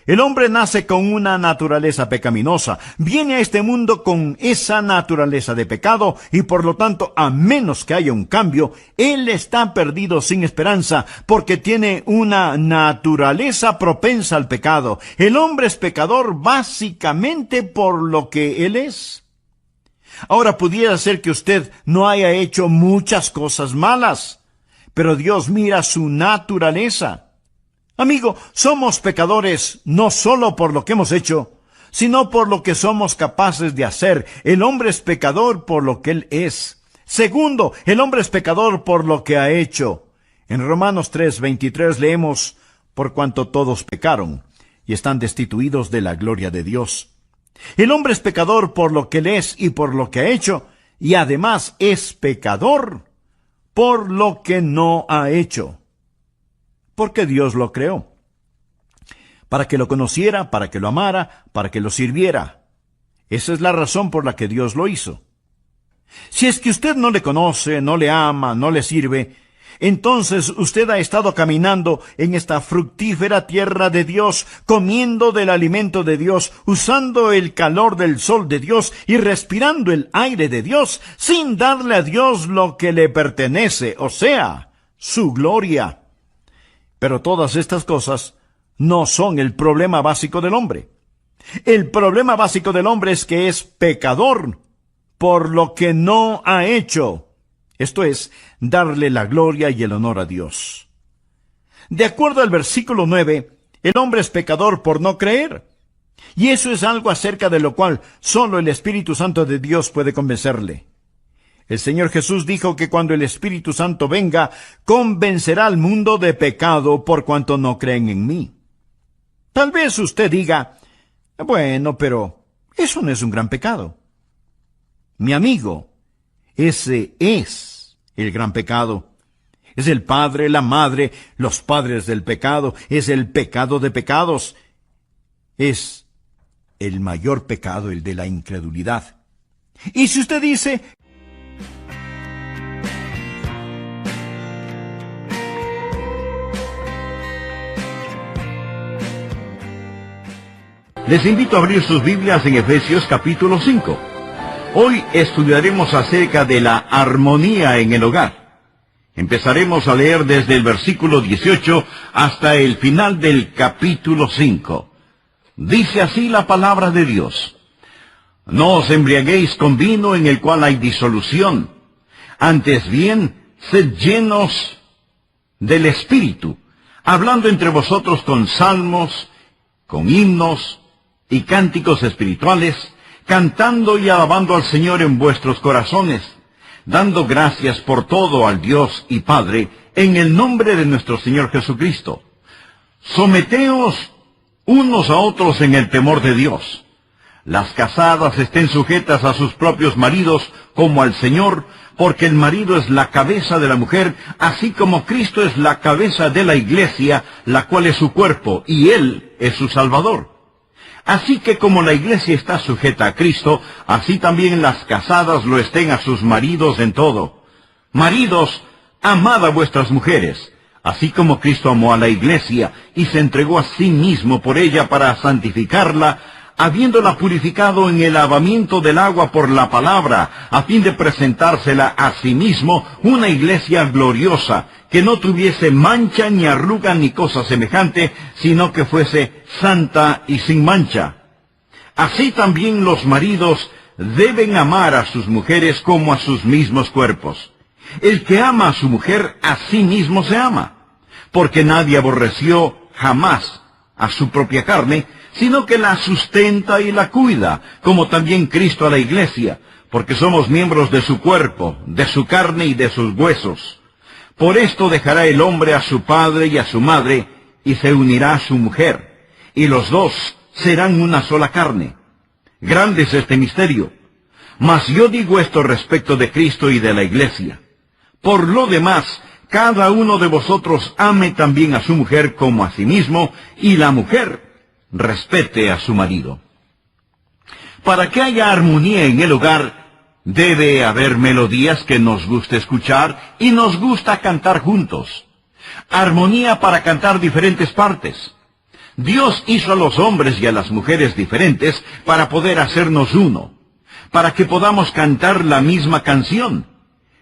El hombre nace con una naturaleza pecaminosa, viene a este mundo con esa naturaleza de pecado y por lo tanto, a menos que haya un cambio, él está perdido sin esperanza porque tiene una naturaleza propensa al pecado. El hombre es pecador básicamente por lo que él es. Ahora pudiera ser que usted no haya hecho muchas cosas malas, pero Dios mira su naturaleza. Amigo, somos pecadores no solo por lo que hemos hecho, sino por lo que somos capaces de hacer. El hombre es pecador por lo que él es. Segundo, el hombre es pecador por lo que ha hecho. En Romanos 3:23 leemos, por cuanto todos pecaron y están destituidos de la gloria de Dios. El hombre es pecador por lo que él es y por lo que ha hecho, y además es pecador por lo que no ha hecho. Porque Dios lo creó. Para que lo conociera, para que lo amara, para que lo sirviera. Esa es la razón por la que Dios lo hizo. Si es que usted no le conoce, no le ama, no le sirve, entonces usted ha estado caminando en esta fructífera tierra de Dios, comiendo del alimento de Dios, usando el calor del sol de Dios y respirando el aire de Dios, sin darle a Dios lo que le pertenece, o sea, su gloria. Pero todas estas cosas no son el problema básico del hombre. El problema básico del hombre es que es pecador por lo que no ha hecho. Esto es, darle la gloria y el honor a Dios. De acuerdo al versículo 9, el hombre es pecador por no creer. Y eso es algo acerca de lo cual solo el Espíritu Santo de Dios puede convencerle. El Señor Jesús dijo que cuando el Espíritu Santo venga, convencerá al mundo de pecado por cuanto no creen en mí. Tal vez usted diga, bueno, pero eso no es un gran pecado. Mi amigo, ese es el gran pecado. Es el padre, la madre, los padres del pecado. Es el pecado de pecados. Es el mayor pecado, el de la incredulidad. Y si usted dice, les invito a abrir sus Biblias en Efesios capítulo 5. Hoy estudiaremos acerca de la armonía en el hogar. Empezaremos a leer desde el versículo 18 hasta el final del capítulo 5. Dice así la palabra de Dios. No os embriaguéis con vino en el cual hay disolución. Antes bien, sed llenos del Espíritu, hablando entre vosotros con salmos, con himnos y cánticos espirituales, cantando y alabando al Señor en vuestros corazones, dando gracias por todo al Dios y Padre, en el nombre de nuestro Señor Jesucristo. Someteos unos a otros en el temor de Dios. Las casadas estén sujetas a sus propios maridos como al Señor, porque el marido es la cabeza de la mujer, así como Cristo es la cabeza de la iglesia, la cual es su cuerpo, y Él es su Salvador. Así que como la iglesia está sujeta a Cristo, así también las casadas lo estén a sus maridos en todo. Maridos, amad a vuestras mujeres, así como Cristo amó a la iglesia y se entregó a sí mismo por ella para santificarla, habiéndola purificado en el lavamiento del agua por la palabra, a fin de presentársela a sí mismo una iglesia gloriosa, que no tuviese mancha ni arruga ni cosa semejante, sino que fuese santa y sin mancha. Así también los maridos deben amar a sus mujeres como a sus mismos cuerpos. El que ama a su mujer, a sí mismo se ama, porque nadie aborreció jamás a su propia carne, sino que la sustenta y la cuida, como también Cristo a la iglesia, porque somos miembros de su cuerpo, de su carne y de sus huesos. Por esto dejará el hombre a su padre y a su madre, y se unirá a su mujer, y los dos serán una sola carne. Grande es este misterio. Mas yo digo esto respecto de Cristo y de la Iglesia. Por lo demás, cada uno de vosotros ame también a su mujer como a sí mismo, y la mujer respete a su marido. Para que haya armonía en el hogar, debe haber melodías que nos guste escuchar y nos gusta cantar juntos. Armonía para cantar diferentes partes. Dios hizo a los hombres y a las mujeres diferentes para poder hacernos uno, para que podamos cantar la misma canción.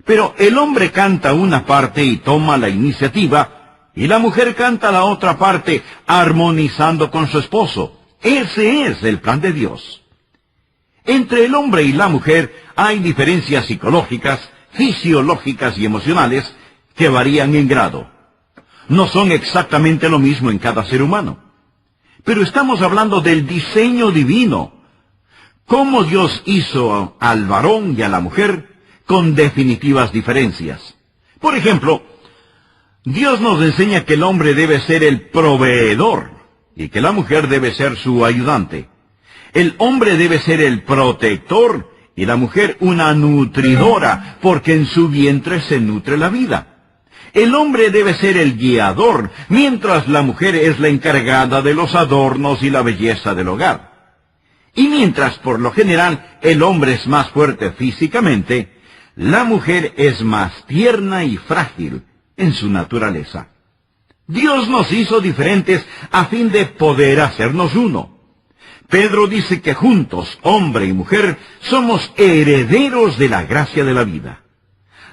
Pero el hombre canta una parte y toma la iniciativa, y la mujer canta la otra parte, armonizando con su esposo. Ese es el plan de Dios. Entre el hombre y la mujer hay diferencias psicológicas, fisiológicas y emocionales que varían en grado. No son exactamente lo mismo en cada ser humano. Pero estamos hablando del diseño divino. Cómo Dios hizo al varón y a la mujer con definitivas diferencias. Por ejemplo, Dios nos enseña que el hombre debe ser el proveedor y que la mujer debe ser su ayudante. El hombre debe ser el protector y la mujer una nutridora, porque en su vientre se nutre la vida. El hombre debe ser el guiador, mientras la mujer es la encargada de los adornos y la belleza del hogar. Y mientras, por lo general, el hombre es más fuerte físicamente, la mujer es más tierna y frágil en su naturaleza. Dios nos hizo diferentes a fin de poder hacernos uno. Pedro dice que juntos, hombre y mujer, somos herederos de la gracia de la vida.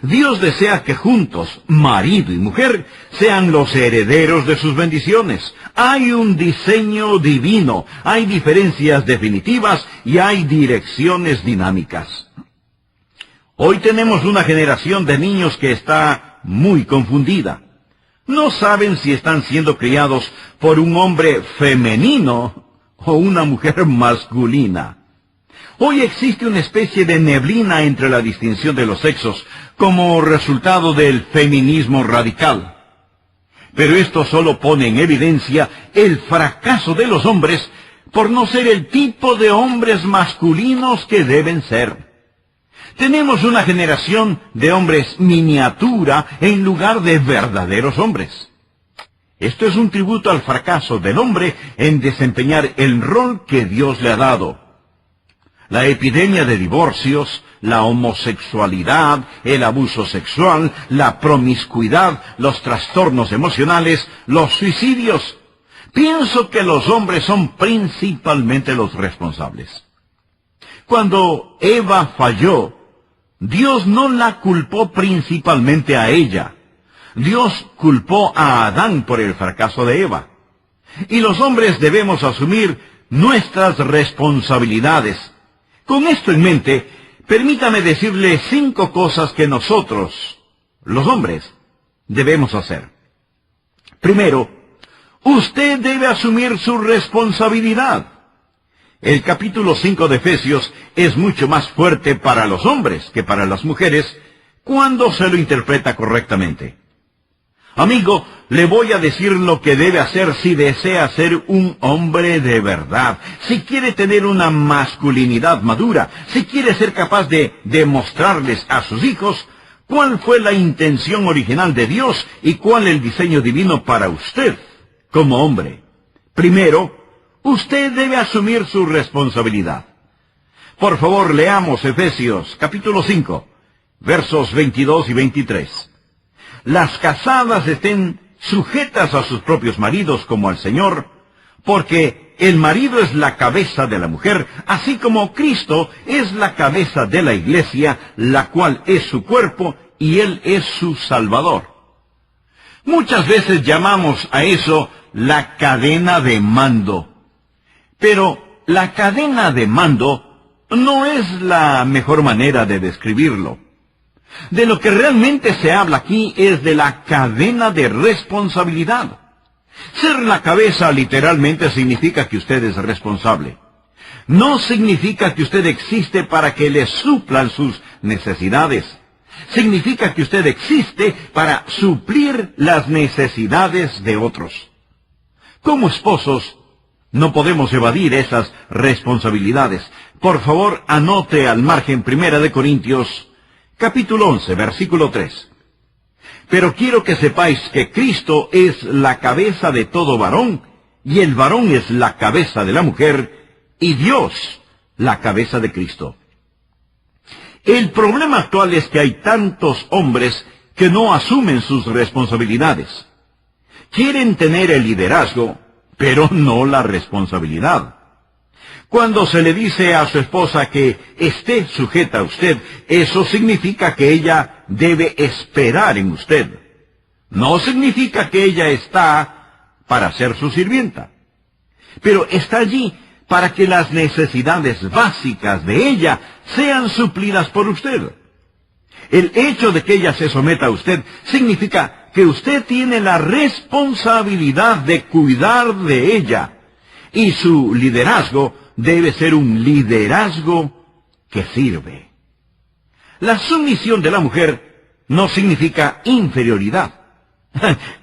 Dios desea que juntos, marido y mujer, sean los herederos de sus bendiciones. Hay un diseño divino, hay diferencias definitivas y hay direcciones dinámicas. Hoy tenemos una generación de niños que está muy confundida. No saben si están siendo criados por un hombre femenino o una mujer masculina. Hoy existe una especie de neblina entre la distinción de los sexos como resultado del feminismo radical. Pero esto solo pone en evidencia el fracaso de los hombres por no ser el tipo de hombres masculinos que deben ser. Tenemos una generación de hombres miniatura en lugar de verdaderos hombres. Esto es un tributo al fracaso del hombre en desempeñar el rol que Dios le ha dado. La epidemia de divorcios, la homosexualidad, el abuso sexual, la promiscuidad, los trastornos emocionales, los suicidios. Pienso que los hombres son principalmente los responsables. Cuando Eva falló, Dios no la culpó principalmente a ella. Dios culpó a Adán por el fracaso de Eva. Y los hombres debemos asumir nuestras responsabilidades. Con esto en mente, permítame decirle 5 cosas que nosotros, los hombres, debemos hacer. Primero, usted debe asumir su responsabilidad. El capítulo 5 de Efesios es mucho más fuerte para los hombres que para las mujeres cuando se lo interpreta correctamente. Amigo, le voy a decir lo que debe hacer si desea ser un hombre de verdad, si quiere tener una masculinidad madura, si quiere ser capaz de demostrarles a sus hijos cuál fue la intención original de Dios y cuál el diseño divino para usted como hombre. Primero, usted debe asumir su responsabilidad. Por favor, leamos Efesios capítulo 5, versos 22 y 23. Las casadas estén sujetas a sus propios maridos como al Señor, porque el marido es la cabeza de la mujer, así como Cristo es la cabeza de la iglesia, la cual es su cuerpo y Él es su Salvador. Muchas veces llamamos a eso la cadena de mando. Pero la cadena de mando no es la mejor manera de describirlo. De lo que realmente se habla aquí es de la cadena de responsabilidad. Ser la cabeza literalmente significa que usted es responsable. No significa que usted existe para que le suplan sus necesidades. Significa que usted existe para suplir las necesidades de otros. Como esposos, no podemos evadir esas responsabilidades. Por favor, anote al margen 1 Corintios, capítulo 11, versículo 3. Pero quiero que sepáis que Cristo es la cabeza de todo varón, y el varón es la cabeza de la mujer, y Dios la cabeza de Cristo. El problema actual es que hay tantos hombres que no asumen sus responsabilidades. Quieren tener el liderazgo, pero no la responsabilidad. Cuando se le dice a su esposa que esté sujeta a usted, eso significa que ella debe esperar en usted. No significa que ella está para ser su sirvienta, pero está allí para que las necesidades básicas de ella sean suplidas por usted. El hecho de que ella se someta a usted significa que usted tiene la responsabilidad de cuidar de ella, y su liderazgo debe ser un liderazgo que sirve. La sumisión de la mujer no significa inferioridad.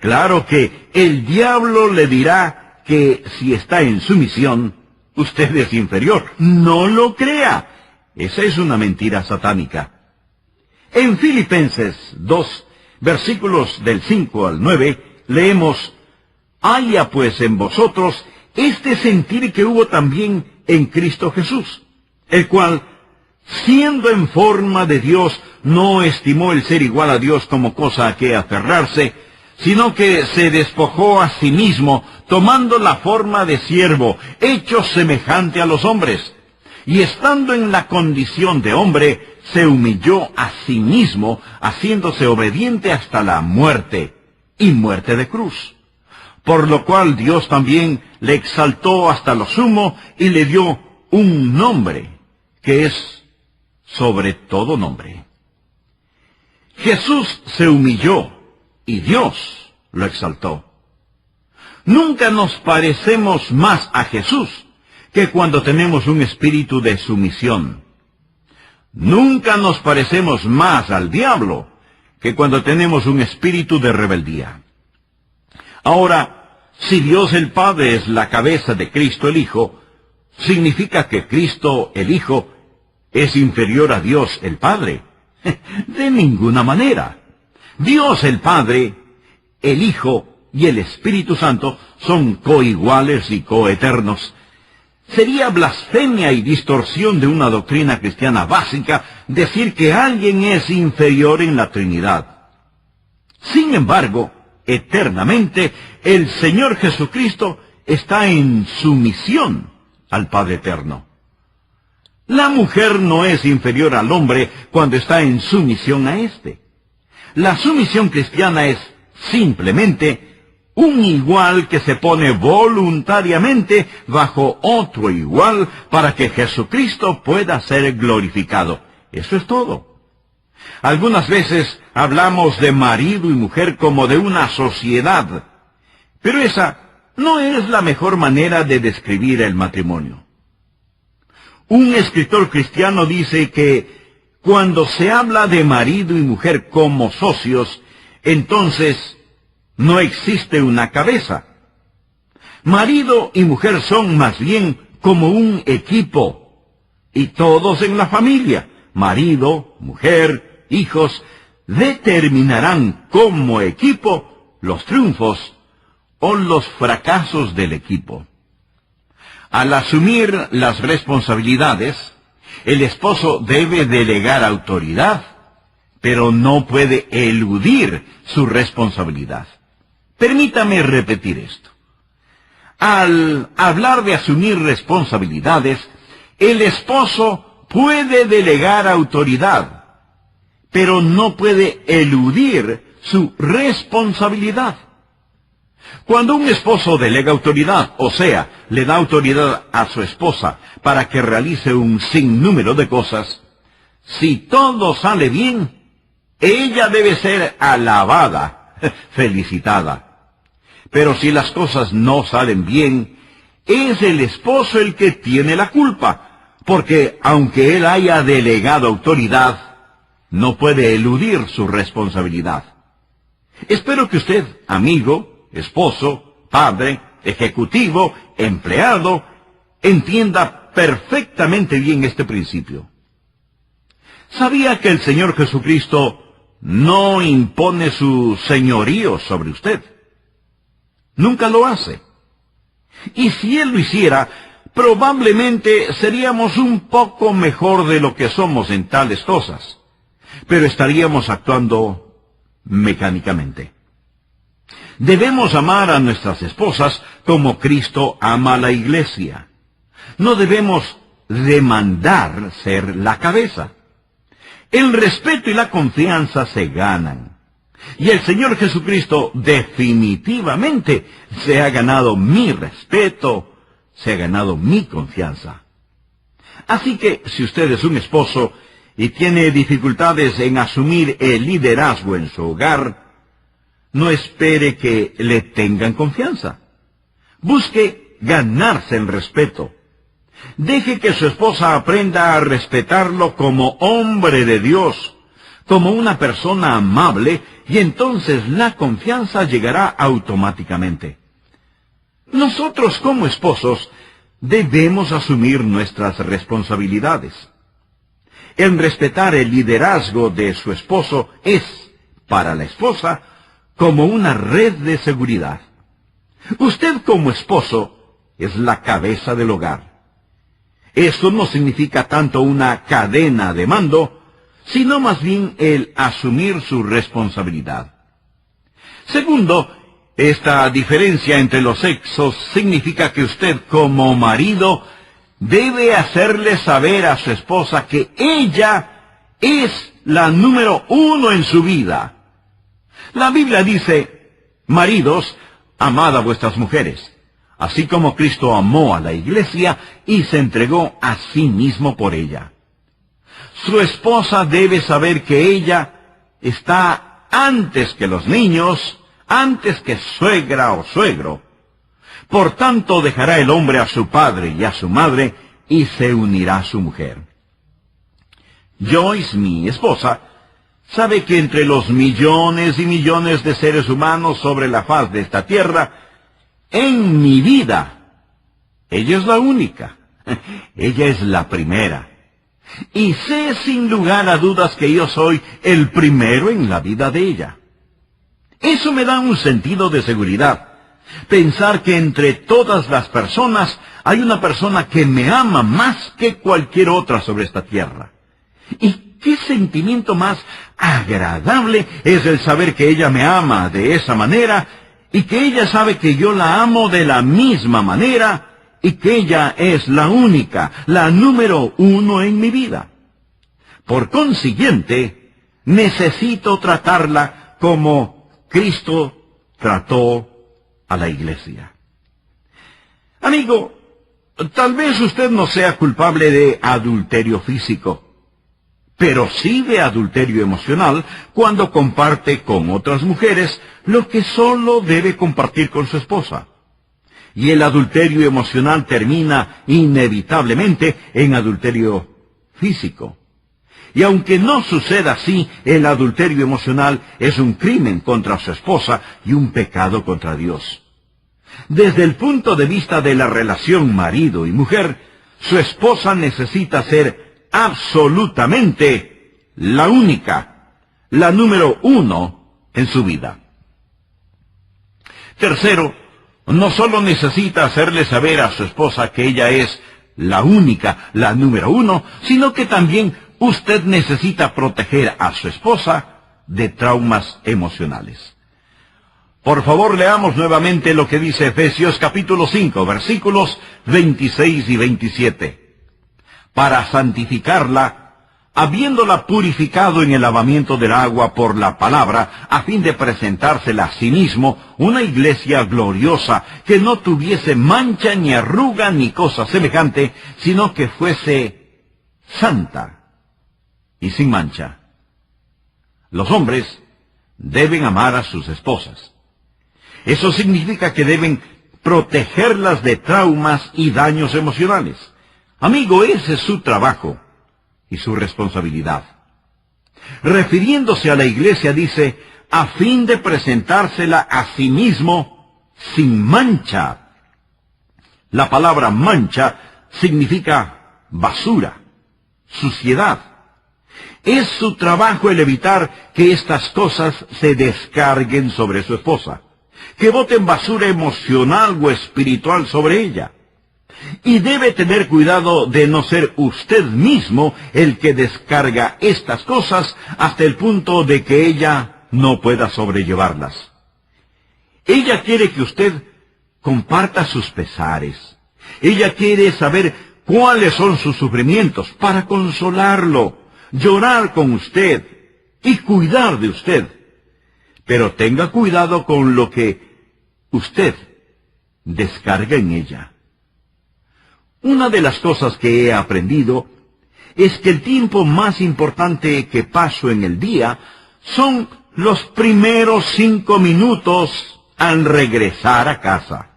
Claro que el diablo le dirá que si está en sumisión, usted es inferior. No lo crea. Esa es una mentira satánica. En Filipenses 2, versículos del 5 al 9, leemos: haya pues en vosotros este sentir que hubo también en Cristo Jesús, el cual, siendo en forma de Dios, no estimó el ser igual a Dios como cosa a que aferrarse, sino que se despojó a sí mismo, tomando la forma de siervo, hecho semejante a los hombres, y estando en la condición de hombre, se humilló a sí mismo, haciéndose obediente hasta la muerte, y muerte de cruz. Por lo cual Dios también le exaltó hasta lo sumo, y le dio un nombre, que es sobre todo nombre. Jesús se humilló, y Dios lo exaltó. Nunca nos parecemos más a Jesús que cuando tenemos un espíritu de sumisión. Nunca nos parecemos más al diablo que cuando tenemos un espíritu de rebeldía. Ahora, si Dios el Padre es la cabeza de Cristo el Hijo, ¿significa que Cristo el Hijo es inferior a Dios el Padre? De ninguna manera. Dios el Padre, el Hijo y el Espíritu Santo son coiguales y coeternos. Sería blasfemia y distorsión de una doctrina cristiana básica decir que alguien es inferior en la Trinidad. Sin embargo, eternamente, el Señor Jesucristo está en sumisión al Padre Eterno. La mujer no es inferior al hombre cuando está en sumisión a éste. La sumisión cristiana es simplemente un igual que se pone voluntariamente bajo otro igual para que Jesucristo pueda ser glorificado. Eso es todo. Algunas veces hablamos de marido y mujer como de una sociedad, pero esa no es la mejor manera de describir el matrimonio. Un escritor cristiano dice que cuando se habla de marido y mujer como socios, entonces no existe una cabeza. Marido y mujer son más bien como un equipo, y todos en la familia, marido, mujer, hijos, determinarán como equipo los triunfos o los fracasos del equipo. Al asumir las responsabilidades, el esposo debe delegar autoridad, pero no puede eludir su responsabilidad. Permítame repetir esto. Al hablar de asumir responsabilidades, el esposo puede delegar autoridad, pero no puede eludir su responsabilidad. Cuando un esposo delega autoridad, o sea, le da autoridad a su esposa para que realice un sinnúmero de cosas, si todo sale bien, ella debe ser alabada, felicitada. Pero si las cosas no salen bien, es el esposo el que tiene la culpa, porque aunque él haya delegado autoridad, no puede eludir su responsabilidad. Espero que usted, amigo, esposo, padre, ejecutivo, empleado, entienda perfectamente bien este principio. ¿Sabía que el Señor Jesucristo no impone su señorío sobre usted? Nunca lo hace. Y si Él lo hiciera, probablemente seríamos un poco mejor de lo que somos en tales cosas, pero estaríamos actuando mecánicamente. Debemos amar a nuestras esposas como Cristo ama a la iglesia. No debemos demandar ser la cabeza. El respeto y la confianza se ganan. Y el Señor Jesucristo definitivamente se ha ganado mi respeto, se ha ganado mi confianza. Así que si usted es un esposo y tiene dificultades en asumir el liderazgo en su hogar, no espere que le tengan confianza. Busque ganarse el respeto. Deje que su esposa aprenda a respetarlo como hombre de Dios, como una persona amable, y entonces la confianza llegará automáticamente. Nosotros como esposos debemos asumir nuestras responsabilidades. El respetar el liderazgo de su esposo es, para la esposa, como una red de seguridad. Usted como esposo es la cabeza del hogar. Esto no significa tanto una cadena de mando, sino más bien el asumir su responsabilidad. Segundo, esta diferencia entre los sexos significa que usted como marido debe hacerle saber a su esposa que ella es la número uno en su vida. La Biblia dice, maridos, amad a vuestras mujeres, así como Cristo amó a la iglesia y se entregó a sí mismo por ella. Su esposa debe saber que ella está antes que los niños, antes que suegra o suegro. Por tanto, dejará el hombre a su padre y a su madre y se unirá a su mujer. Joyce, mi esposa, sabe que entre los millones y millones de seres humanos sobre la faz de esta tierra, en mi vida, ella es la única. Ella es la primera. Y sé sin lugar a dudas que yo soy el primero en la vida de ella. Eso me da un sentido de seguridad. Pensar que entre todas las personas hay una persona que me ama más que cualquier otra sobre esta tierra. Y qué sentimiento más agradable es el saber que ella me ama de esa manera y que ella sabe que yo la amo de la misma manera y que ella es la única, la número uno en mi vida. Por consiguiente, necesito tratarla como Cristo trató a la iglesia. Amigo, tal vez usted no sea culpable de adulterio físico, pero sí de adulterio emocional cuando comparte con otras mujeres lo que solo debe compartir con su esposa. Y el adulterio emocional termina inevitablemente en adulterio físico. Y aunque no suceda así, el adulterio emocional es un crimen contra su esposa y un pecado contra Dios. Desde el punto de vista de la relación marido y mujer, su esposa necesita ser absolutamente la única, la número uno en su vida. Tercero, no solo necesita hacerle saber a su esposa que ella es la única, la número uno, sino que también usted necesita proteger a su esposa de traumas emocionales. Por favor, leamos nuevamente lo que dice Efesios capítulo 5, versículos 26 y 27. Para santificarla, habiéndola purificado en el lavamiento del agua por la palabra, a fin de presentársela a sí mismo, una iglesia gloriosa, que no tuviese mancha ni arruga ni cosa semejante, sino que fuese santa y sin mancha. Los hombres deben amar a sus esposas. Eso significa que deben protegerlas de traumas y daños emocionales. Amigo, ese es su trabajo y su responsabilidad. Refiriéndose a la iglesia dice, a fin de presentársela a sí mismo sin mancha. La palabra mancha significa basura, suciedad. Es su trabajo el evitar que estas cosas se descarguen sobre su esposa, que boten basura emocional o espiritual sobre ella. Y debe tener cuidado de no ser usted mismo el que descarga estas cosas hasta el punto de que ella no pueda sobrellevarlas. Ella quiere que usted comparta sus pesares. Ella quiere saber cuáles son sus sufrimientos para consolarlo, llorar con usted y cuidar de usted. Pero tenga cuidado con lo que usted descarga en ella. Una de las cosas que he aprendido es que el tiempo más importante que paso en el día son los primeros 5 minutos al regresar a casa.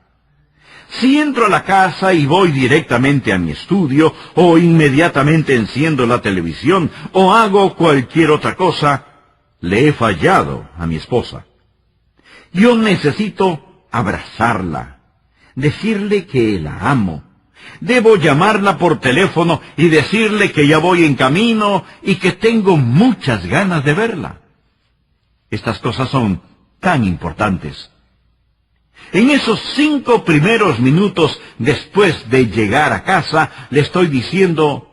Si entro a la casa y voy directamente a mi estudio, o inmediatamente enciendo la televisión, o hago cualquier otra cosa, le he fallado a mi esposa. Yo necesito abrazarla, decirle que la amo. Debo llamarla por teléfono y decirle que ya voy en camino y que tengo muchas ganas de verla. Estas cosas son tan importantes. En esos 5 primeros minutos después de llegar a casa, le estoy diciendo,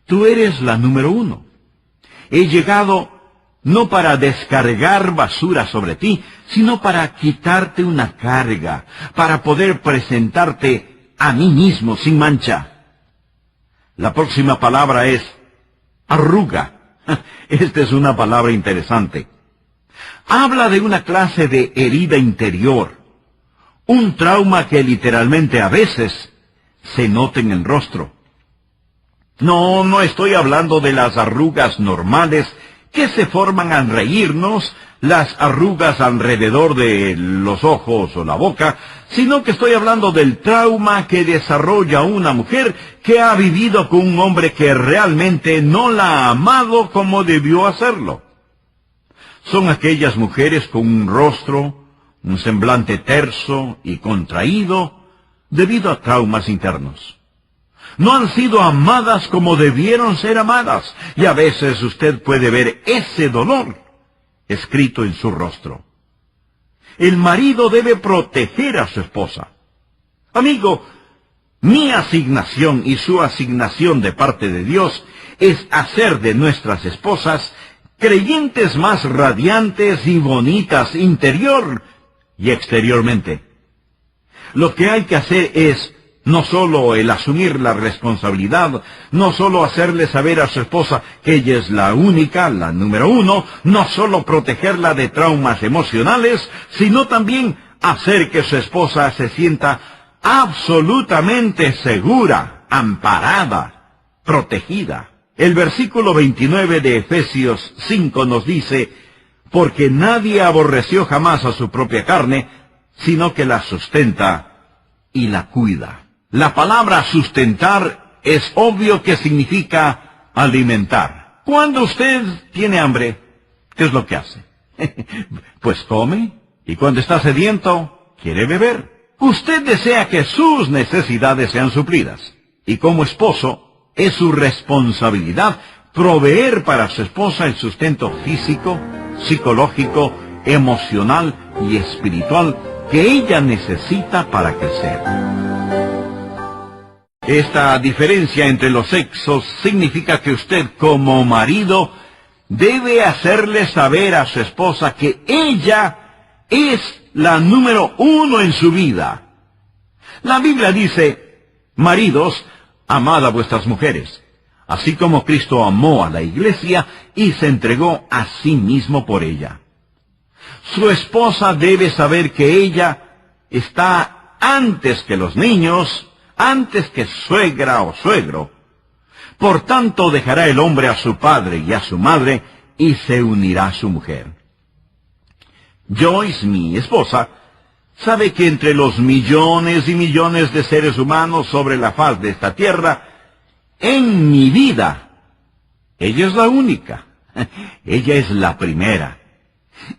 tú eres la número 1. He llegado no para descargar basura sobre ti, sino para quitarte una carga, para poder presentarte a mí mismo sin mancha. La próxima palabra es arruga. Esta es una palabra interesante. Habla de una clase de herida interior, un trauma que literalmente a veces se nota en el rostro. No estoy hablando de las arrugas normales que se forman al reírnos, las arrugas alrededor de los ojos o la boca, sino que estoy hablando del trauma que desarrolla una mujer que ha vivido con un hombre que realmente no la ha amado como debió hacerlo. Son aquellas mujeres con un rostro, un semblante terso y contraído debido a traumas internos. No han sido amadas como debieron ser amadas, y a veces usted puede ver ese dolor escrito en su rostro. El marido debe proteger a su esposa. Amigo, mi asignación y su asignación de parte de Dios es hacer de nuestras esposas creyentes más radiantes y bonitas interior y exteriormente. Lo que hay que hacer es no solo el asumir la responsabilidad, no solo hacerle saber a su esposa que ella es la única, la número 1, no solo protegerla de traumas emocionales, sino también hacer que su esposa se sienta absolutamente segura, amparada, protegida. El versículo 29 de Efesios 5 nos dice, porque nadie aborreció jamás a su propia carne, sino que la sustenta y la cuida. La palabra sustentar es obvio que significa alimentar. Cuando usted tiene hambre, ¿qué es lo que hace? Pues come, y cuando está sediento, quiere beber. Usted desea que sus necesidades sean suplidas, y como esposo, es su responsabilidad proveer para su esposa el sustento físico, psicológico, emocional y espiritual que ella necesita para crecer. Esta diferencia entre los sexos significa que usted como marido debe hacerle saber a su esposa que ella es la número 1 en su vida. La Biblia dice, maridos, amad a vuestras mujeres, así como Cristo amó a la iglesia y se entregó a sí mismo por ella. Su esposa debe saber que ella está antes que los niños, antes que suegra o suegro. Por tanto, dejará el hombre a su padre y a su madre y se unirá a su mujer. Joyce, mi esposa, sabe que entre los millones y millones de seres humanos sobre la faz de esta tierra, en mi vida, ella es la única. Ella es la primera.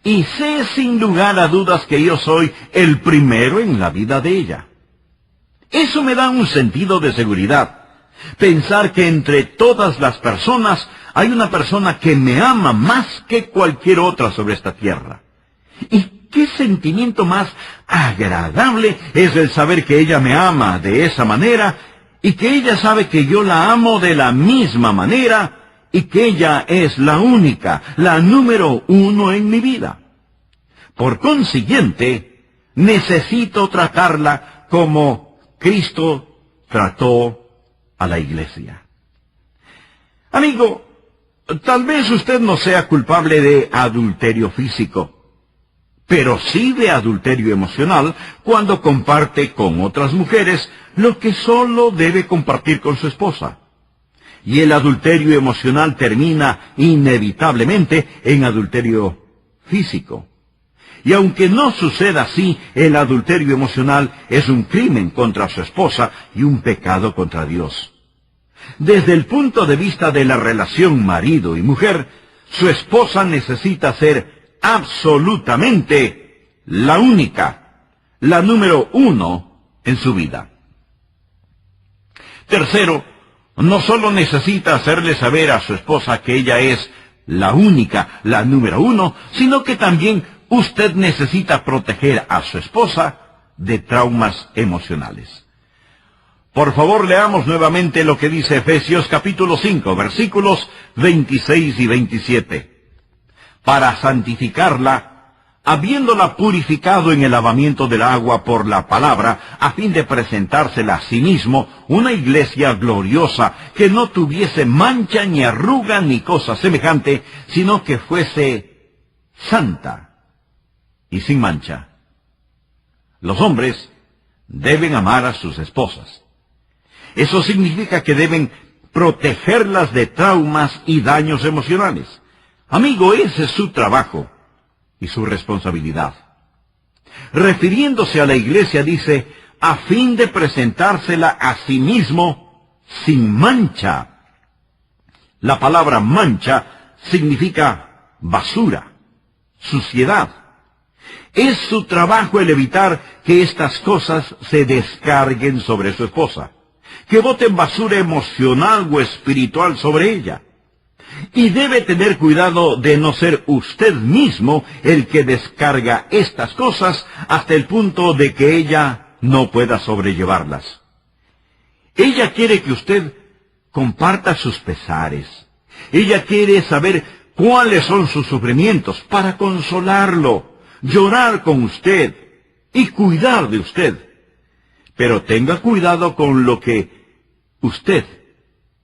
Y sé sin lugar a dudas que yo soy el primero en la vida de ella. Eso me da un sentido de seguridad. Pensar que entre todas las personas hay una persona que me ama más que cualquier otra sobre esta tierra. Y qué sentimiento más agradable es el saber que ella me ama de esa manera y que ella sabe que yo la amo de la misma manera y que ella es la única, la número uno en mi vida. Por consiguiente, necesito tratarla como Cristo trató a la iglesia. Amigo, tal vez usted no sea culpable de adulterio físico, pero sí de adulterio emocional cuando comparte con otras mujeres lo que solo debe compartir con su esposa. Y el adulterio emocional termina inevitablemente en adulterio físico. Y aunque no suceda así, el adulterio emocional es un crimen contra su esposa y un pecado contra Dios. Desde el punto de vista de la relación marido y mujer, su esposa necesita ser absolutamente la única, la número uno en su vida. Tercero, no solo necesita hacerle saber a su esposa que ella es la única, la número uno, sino que también usted necesita proteger a su esposa de traumas emocionales. Por favor, leamos nuevamente lo que dice Efesios capítulo 5, versículos 26 y 27. Para santificarla, habiéndola purificado en el lavamiento del agua por la palabra, a fin de presentársela a sí mismo una iglesia gloriosa, que no tuviese mancha ni arruga ni cosa semejante, sino que fuese santa y sin mancha. Los hombres deben amar a sus esposas. Eso significa que deben protegerlas de traumas y daños emocionales. Amigo, ese es su trabajo y su responsabilidad. Refiriéndose a la iglesia, dice, a fin de presentársela a sí mismo sin mancha. La palabra mancha significa basura, suciedad. Es su trabajo el evitar que estas cosas se descarguen sobre su esposa, que boten basura emocional o espiritual sobre ella. Y debe tener cuidado de no ser usted mismo el que descarga estas cosas hasta el punto de que ella no pueda sobrellevarlas. Ella quiere que usted comparta sus pesares. Ella quiere saber cuáles son sus sufrimientos para consolarlo, llorar con usted y cuidar de usted. Pero tenga cuidado con lo que usted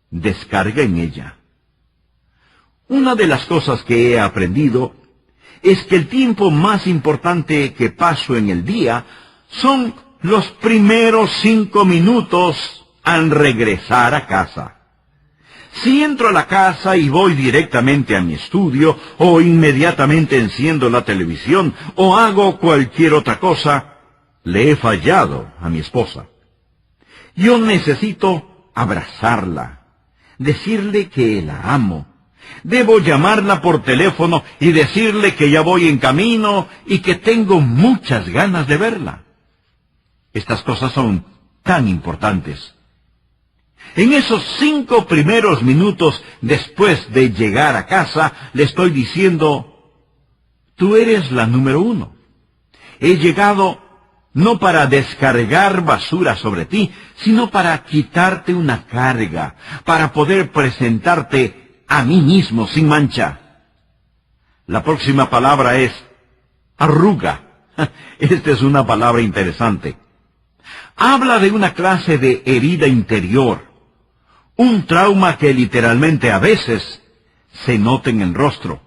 descarga en ella. Una de las cosas que he aprendido es que el tiempo más importante que paso en el día son los primeros 5 minutos al regresar a casa. Si entro a la casa y voy directamente a mi estudio, o inmediatamente enciendo la televisión, o hago cualquier otra cosa, le he fallado a mi esposa. Yo necesito abrazarla, decirle que la amo. Debo llamarla por teléfono y decirle que ya voy en camino y que tengo muchas ganas de verla. Estas cosas son tan importantes. En esos 5 primeros minutos después de llegar a casa, le estoy diciendo, tú eres la número uno. He llegado no para descargar basura sobre ti, sino para quitarte una carga, para poder presentarte a mí mismo sin mancha. La próxima palabra es arruga. Esta es una palabra interesante. Habla de una clase de herida interior, un trauma que literalmente a veces se nota en el rostro.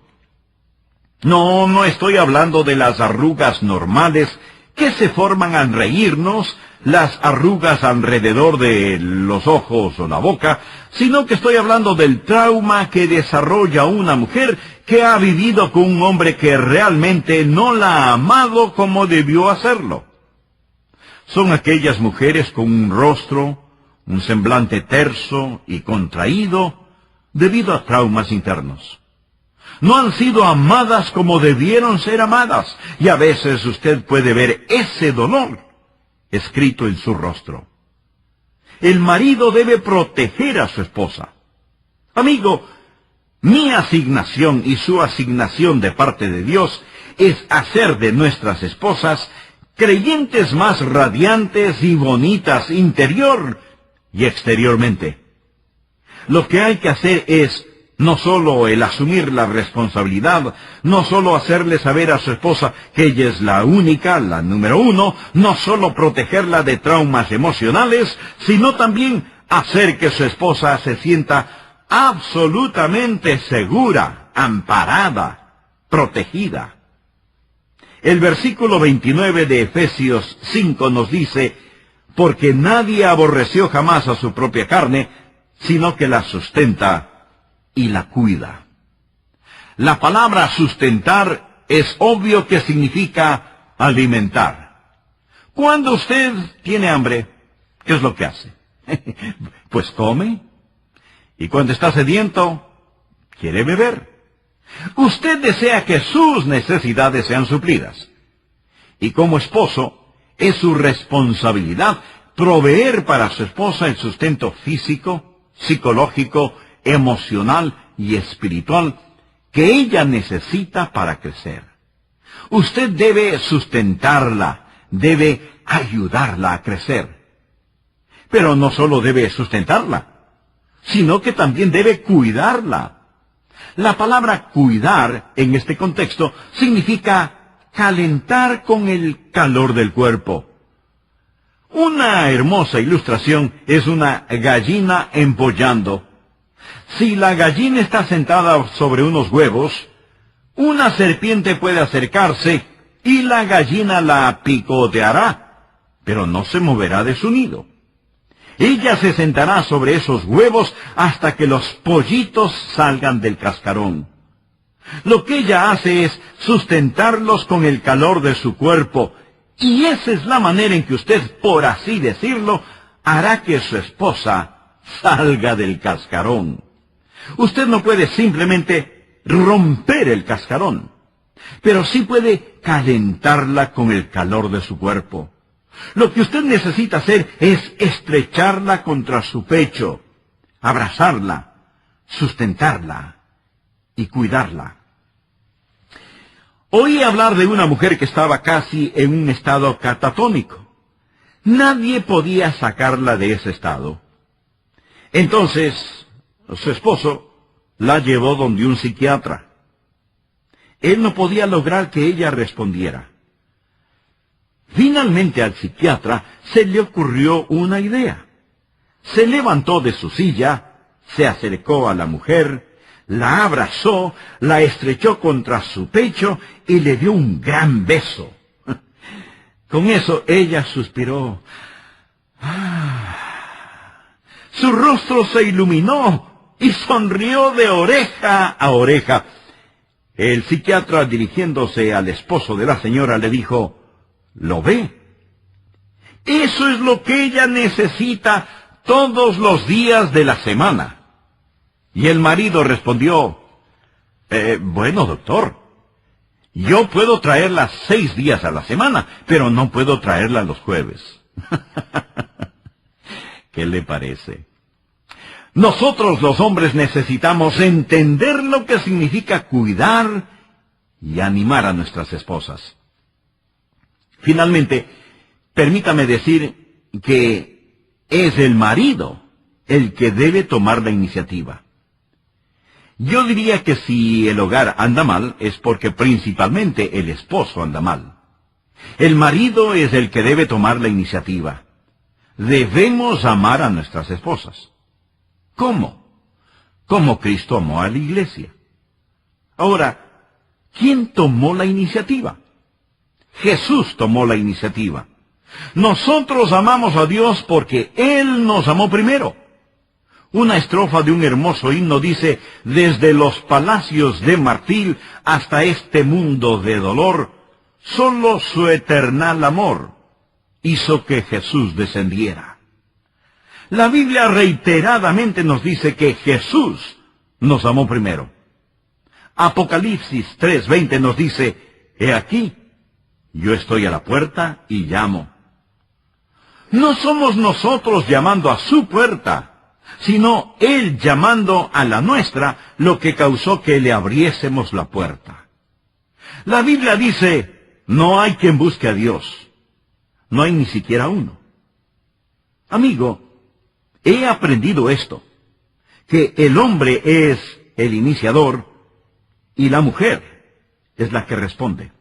No estoy hablando de las arrugas normales que se forman al reírnos, las arrugas alrededor de los ojos o la boca, sino que estoy hablando del trauma que desarrolla una mujer que ha vivido con un hombre que realmente no la ha amado como debió hacerlo. Son aquellas mujeres con un rostro, un semblante terso y contraído debido a traumas internos. No han sido amadas como debieron ser amadas. Y a veces usted puede ver ese dolor escrito en su rostro. El marido debe proteger a su esposa. Amigo, mi asignación y su asignación de parte de Dios es hacer de nuestras esposas creyentes más radiantes y bonitas interior y exteriormente. Lo que hay que hacer es no solo el asumir la responsabilidad, no solo hacerle saber a su esposa que ella es la única, la número uno, no solo protegerla de traumas emocionales, sino también hacer que su esposa se sienta absolutamente segura, amparada, protegida. El versículo 29 de Efesios 5 nos dice, porque nadie aborreció jamás a su propia carne, sino que la sustenta y la cuida. La palabra sustentar es obvio que significa alimentar. Cuando usted tiene hambre, ¿qué es lo que hace? Pues come. Y cuando está sediento, quiere beber. Usted desea que sus necesidades sean suplidas. Y como esposo, es su responsabilidad proveer para su esposa el sustento físico, psicológico, emocional y espiritual que ella necesita para crecer. Usted debe sustentarla, debe ayudarla a crecer. Pero no solo debe sustentarla, sino que también debe cuidarla. La palabra cuidar en este contexto significa calentar con el calor del cuerpo. Una hermosa ilustración es una gallina empollando. Si la gallina está sentada sobre unos huevos, una serpiente puede acercarse y la gallina la picoteará, pero no se moverá de su nido. Ella se sentará sobre esos huevos hasta que los pollitos salgan del cascarón. Lo que ella hace es sustentarlos con el calor de su cuerpo, y esa es la manera en que usted, por así decirlo, hará que su esposa salga del cascarón. Usted no puede simplemente romper el cascarón, pero sí puede calentarla con el calor de su cuerpo. Lo que usted necesita hacer es estrecharla contra su pecho, abrazarla, sustentarla y cuidarla. Oí hablar de una mujer que estaba casi en un estado catatónico. Nadie podía sacarla de ese estado. Entonces, su esposo la llevó donde un psiquiatra. Él no podía lograr que ella respondiera. Finalmente al psiquiatra se le ocurrió una idea. Se levantó de su silla, se acercó a la mujer, la abrazó, la estrechó contra su pecho y le dio un gran beso. Con eso ella suspiró. Su rostro se iluminó y sonrió de oreja a oreja. El psiquiatra, dirigiéndose al esposo de la señora, le dijo, ¿lo ve? Eso es lo que ella necesita todos los días de la semana. Y el marido respondió, bueno, doctor, yo puedo traerla 6 días a la semana, pero no puedo traerla los jueves. ¿Qué le parece? Nosotros los hombres necesitamos entender lo que significa cuidar y animar a nuestras esposas. Finalmente, permítame decir que es el marido el que debe tomar la iniciativa. Yo diría que si el hogar anda mal, es porque principalmente el esposo anda mal. El marido es el que debe tomar la iniciativa. Debemos amar a nuestras esposas. ¿Cómo? Como Cristo amó a la iglesia. Ahora, ¿quién tomó la iniciativa? Jesús tomó la iniciativa. Nosotros amamos a Dios porque Él nos amó primero. Una estrofa de un hermoso himno dice, desde los palacios de marfil hasta este mundo de dolor, solo su eternal amor hizo que Jesús descendiera. La Biblia reiteradamente nos dice que Jesús nos amó primero. Apocalipsis 3:20 nos dice, he aquí, yo estoy a la puerta y llamo. No somos nosotros llamando a su puerta, sino Él llamando a la nuestra, lo que causó que le abriésemos la puerta. La Biblia dice, no hay quien busque a Dios. No hay ni siquiera uno. Amigo, he aprendido esto, que el hombre es el iniciador y la mujer es la que responde.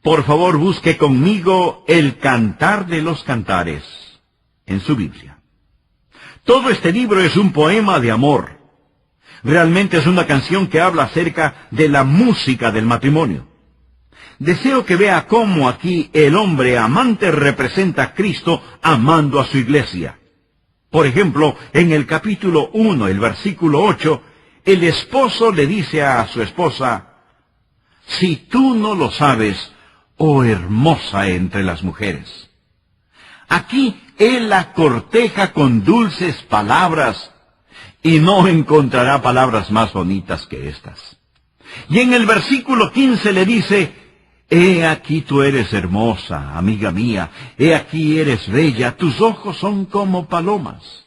Por favor, busque conmigo el Cantar de los Cantares en su Biblia. Todo este libro es un poema de amor. Realmente es una canción que habla acerca de la música del matrimonio. Deseo que vea cómo aquí el hombre amante representa a Cristo amando a su iglesia. Por ejemplo, en el capítulo 1, el versículo 8, el esposo le dice a su esposa, si tú no lo sabes, oh hermosa entre las mujeres. Aquí él la corteja con dulces palabras, y no encontrará palabras más bonitas que estas. Y en el versículo 15 le dice, he aquí tú eres hermosa, amiga mía, he aquí eres bella, tus ojos son como palomas.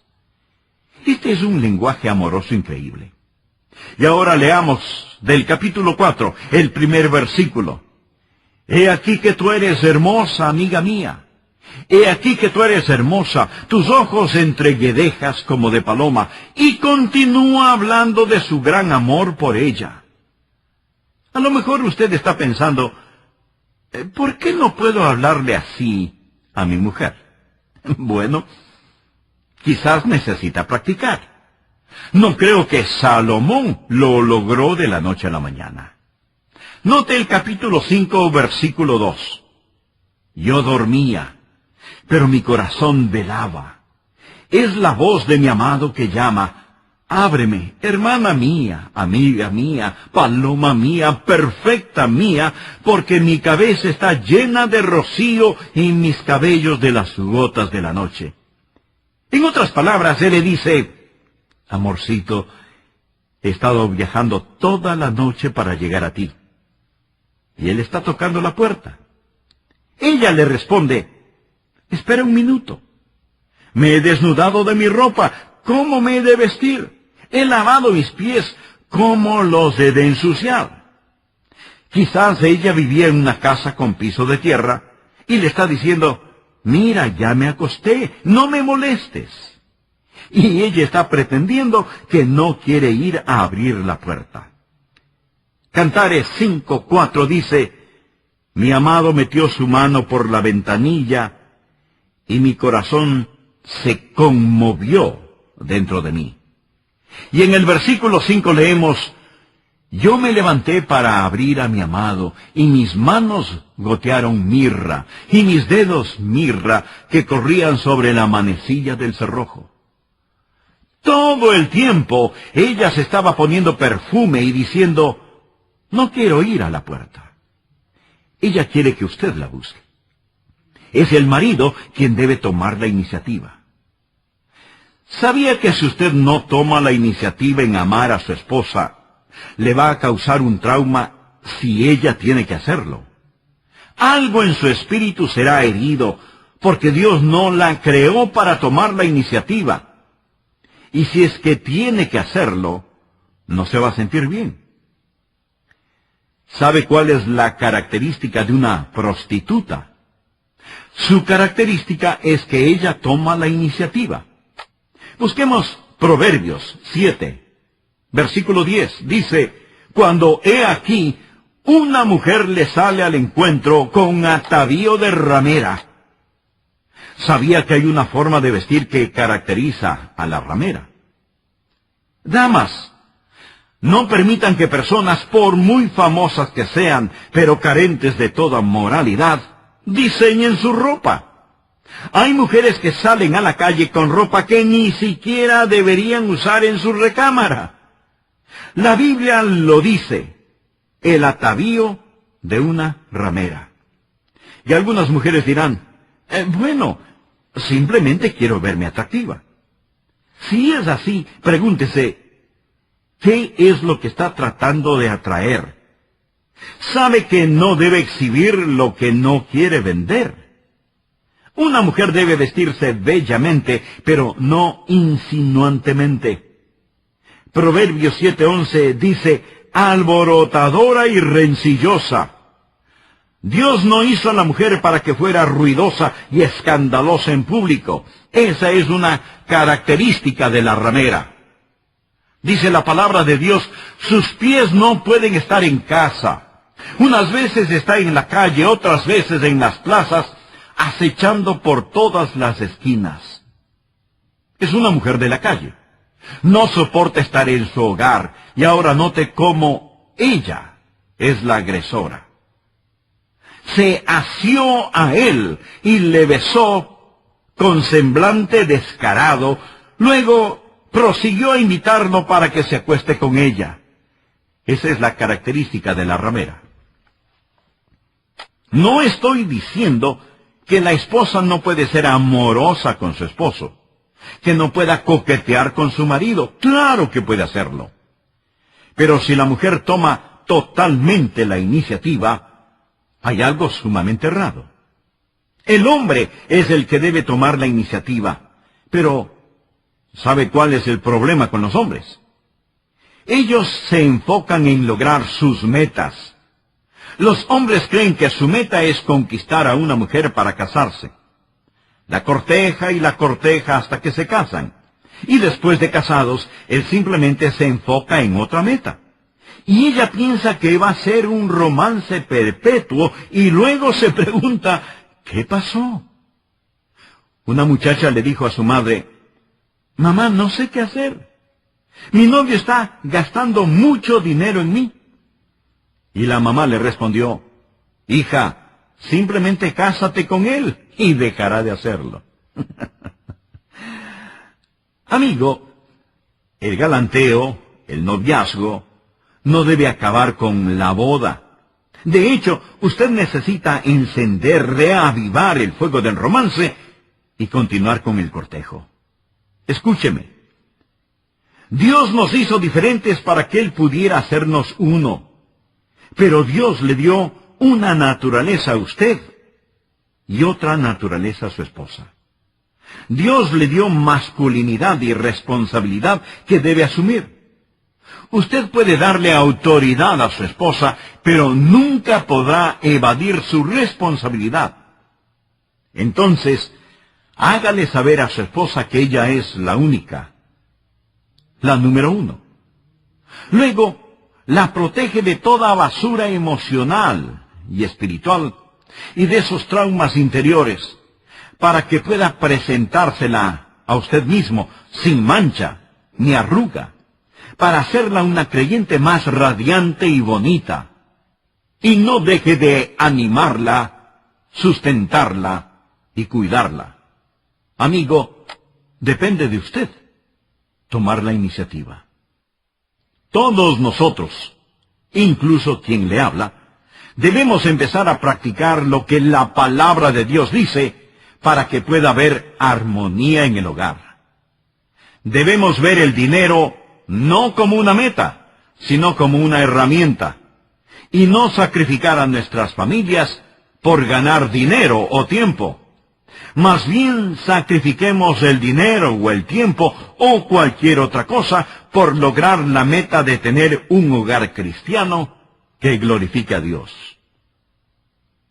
Este es un lenguaje amoroso increíble. Y ahora leamos del capítulo 4, el primer versículo. He aquí que tú eres hermosa, amiga mía. He aquí que tú eres hermosa, tus ojos entre guedejas como de paloma. Y continúa hablando de su gran amor por ella. A lo mejor usted está pensando, ¿por qué no puedo hablarle así a mi mujer? Bueno, quizás necesita practicar. No creo que Salomón lo logró de la noche a la mañana. Note el capítulo 5, versículo 2. Yo dormía, pero mi corazón velaba. Es la voz de mi amado que llama. Ábreme, hermana mía, amiga mía, paloma mía, perfecta mía, porque mi cabeza está llena de rocío y mis cabellos de las gotas de la noche. En otras palabras, él le dice, amorcito, he estado viajando toda la noche para llegar a ti. Y él está tocando la puerta. Ella le responde, espera un minuto. Me he desnudado de mi ropa, ¿cómo me he de vestir? He lavado mis pies, ¿cómo los he de ensuciar? Quizás ella vivía en una casa con piso de tierra y le está diciendo, mira, ya me acosté, no me molestes. Y ella está pretendiendo que no quiere ir a abrir la puerta. Cantares 5:4 dice, mi amado metió su mano por la ventanilla y mi corazón se conmovió dentro de mí. Y en el versículo 5 leemos, yo me levanté para abrir a mi amado, y mis manos gotearon mirra, y mis dedos mirra que corrían sobre la manecilla del cerrojo. Todo el tiempo ella se estaba poniendo perfume y diciendo, no quiero ir a la puerta. Ella quiere que usted la busque. Es el marido quien debe tomar la iniciativa. ¿Sabía que si usted no toma la iniciativa en amar a su esposa, le va a causar un trauma si ella tiene que hacerlo? Algo en su espíritu será herido, porque Dios no la creó para tomar la iniciativa. Y si es que tiene que hacerlo, no se va a sentir bien. ¿Sabe cuál es la característica de una prostituta? Su característica es que ella toma la iniciativa. Busquemos Proverbios 7, versículo 10. Dice, cuando he aquí, una mujer le sale al encuentro con atavío de ramera. Sabía que hay una forma de vestir que caracteriza a la ramera. Damas, no permitan que personas, por muy famosas que sean, pero carentes de toda moralidad, diseñen su ropa. Hay mujeres que salen a la calle con ropa que ni siquiera deberían usar en su recámara. La Biblia lo dice, el atavío de una ramera. Y algunas mujeres dirán, bueno, simplemente quiero verme atractiva. Si es así, pregúntese, ¿Qué es lo que está tratando de atraer? Sabe que no debe exhibir lo que no quiere vender. Una mujer debe vestirse bellamente, pero no insinuantemente. Proverbios 7:11 dice, alborotadora y rencillosa. Dios no hizo a la mujer para que fuera ruidosa y escandalosa en público. Esa es una característica de la ramera. Dice la palabra de Dios, sus pies no pueden estar en casa. Unas veces está en la calle, otras veces en las plazas, acechando por todas las esquinas. Es una mujer de la calle. No soporta estar en su hogar, y ahora note cómo ella es la agresora. Se asió a él y le besó con semblante descarado, luego prosiguió a invitarlo para que se acueste con ella. Esa es la característica de la ramera. No estoy diciendo que la esposa no puede ser amorosa con su esposo, que no pueda coquetear con su marido. Claro que puede hacerlo. Pero si la mujer toma totalmente la iniciativa, hay algo sumamente errado. El hombre es el que debe tomar la iniciativa. Pero, ¿sabe cuál es el problema con los hombres? Ellos se enfocan en lograr sus metas. Los hombres creen que su meta es conquistar a una mujer para casarse. La corteja y la corteja hasta que se casan. Y después de casados, él simplemente se enfoca en otra meta. Y ella piensa que va a ser un romance perpetuo y luego se pregunta, ¿qué pasó? Una muchacha le dijo a su madre, mamá, no sé qué hacer. Mi novio está gastando mucho dinero en mí. Y la mamá le respondió, hija, simplemente cásate con él y dejará de hacerlo. Amigo, el galanteo, el noviazgo, no debe acabar con la boda. De hecho, usted necesita encender, reavivar el fuego del romance y continuar con el cortejo. Escúcheme. Dios nos hizo diferentes para que Él pudiera hacernos uno. Pero Dios le dio una naturaleza a usted y otra naturaleza a su esposa. Dios le dio masculinidad y responsabilidad que debe asumir. Usted puede darle autoridad a su esposa, pero nunca podrá evadir su responsabilidad. Entonces, hágale saber a su esposa que ella es la única, la número uno. Luego, la protege de toda basura emocional y espiritual y de esos traumas interiores, para que pueda presentársela a usted mismo sin mancha ni arruga, para hacerla una creyente más radiante y bonita. Y no deje de animarla, sustentarla y cuidarla. Amigo, depende de usted tomar la iniciativa. Todos nosotros, incluso quien le habla, debemos empezar a practicar lo que la palabra de Dios dice para que pueda haber armonía en el hogar. Debemos ver el dinero no como una meta, sino como una herramienta, y no sacrificar a nuestras familias por ganar dinero o tiempo. Más bien sacrifiquemos el dinero o el tiempo o cualquier otra cosa por lograr la meta de tener un hogar cristiano que glorifique a Dios.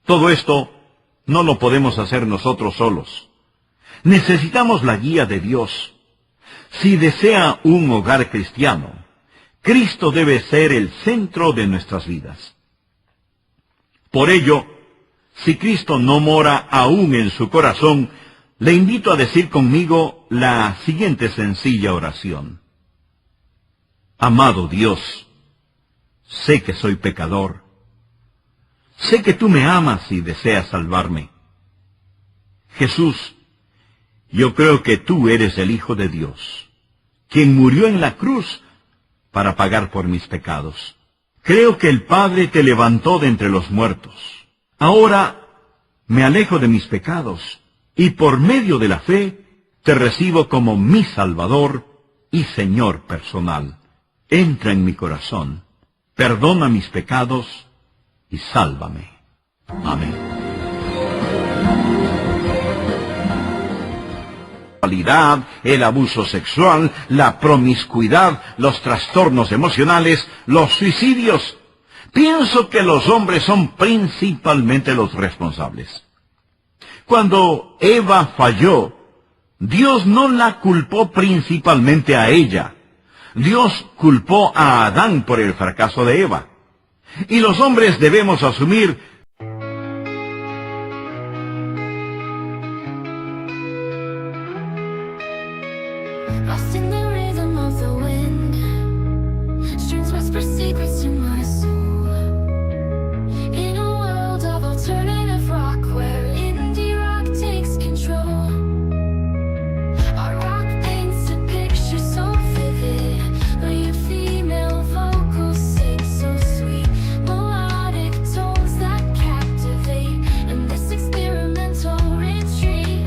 Todo esto no lo podemos hacer nosotros solos. Necesitamos la guía de Dios. Si desea un hogar cristiano, Cristo debe ser el centro de nuestras vidas. Por ello, si Cristo no mora aún en su corazón, le invito a decir conmigo la siguiente sencilla oración. Amado Dios, sé que soy pecador. Sé que tú me amas y deseas salvarme. Jesús, yo creo que tú eres el Hijo de Dios, quien murió en la cruz para pagar por mis pecados. Creo que el Padre te levantó de entre los muertos. Ahora me alejo de mis pecados y por medio de la fe te recibo como mi Salvador y Señor personal. entra en mi corazón, perdona mis pecados y sálvame. Amén. El abuso sexual, la promiscuidad, los trastornos emocionales, los suicidios. Pienso que los hombres son principalmente los responsables. Cuando Eva falló, Dios no la culpó principalmente a ella. Dios culpó a Adán por el fracaso de Eva. Y los hombres debemos asumir lost in the rhythm of the wind, strings whisper secrets to my soul. In a world of alternative rock where indie rock takes control, our rock paints a picture so vivid, where your female vocals sing so sweet, melodic tones that captivate. In this experimental retreat,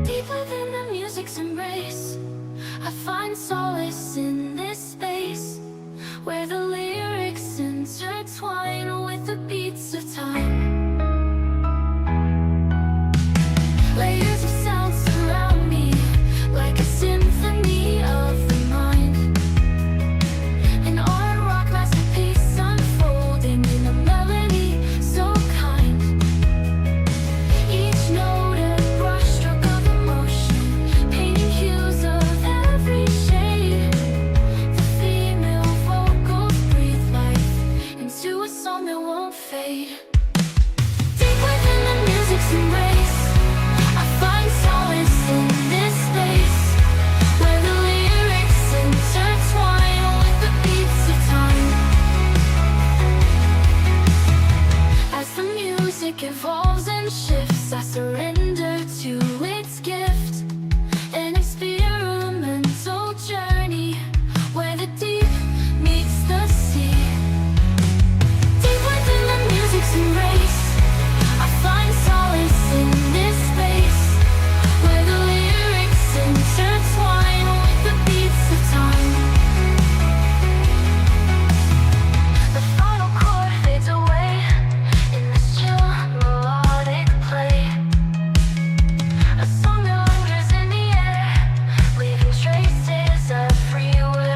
deep within the music's embrace, I find solace in this space, where the lyrics intertwine with the beats of time. Layers of sound surround me, like a symphony of the mind. An art rock masterpiece unfolding in a melody so kind. Each note a brushstroke of emotion, painting hues of every shade. The female vocals breathe life into a song that won't fade. Deep within the music's embrace, I find solace in this space, where the lyrics intertwine with the beats of time. As the music evolves and shifts, I surrender to its gift. An experimental journey, where the deep meets the sea. Deep within the music's embrace, I find solace in this space, where the lyrics intertwine with the beats of time. The final chord fades away in this chill melodic play. A song that lingers in the air, leaving traces everywhere.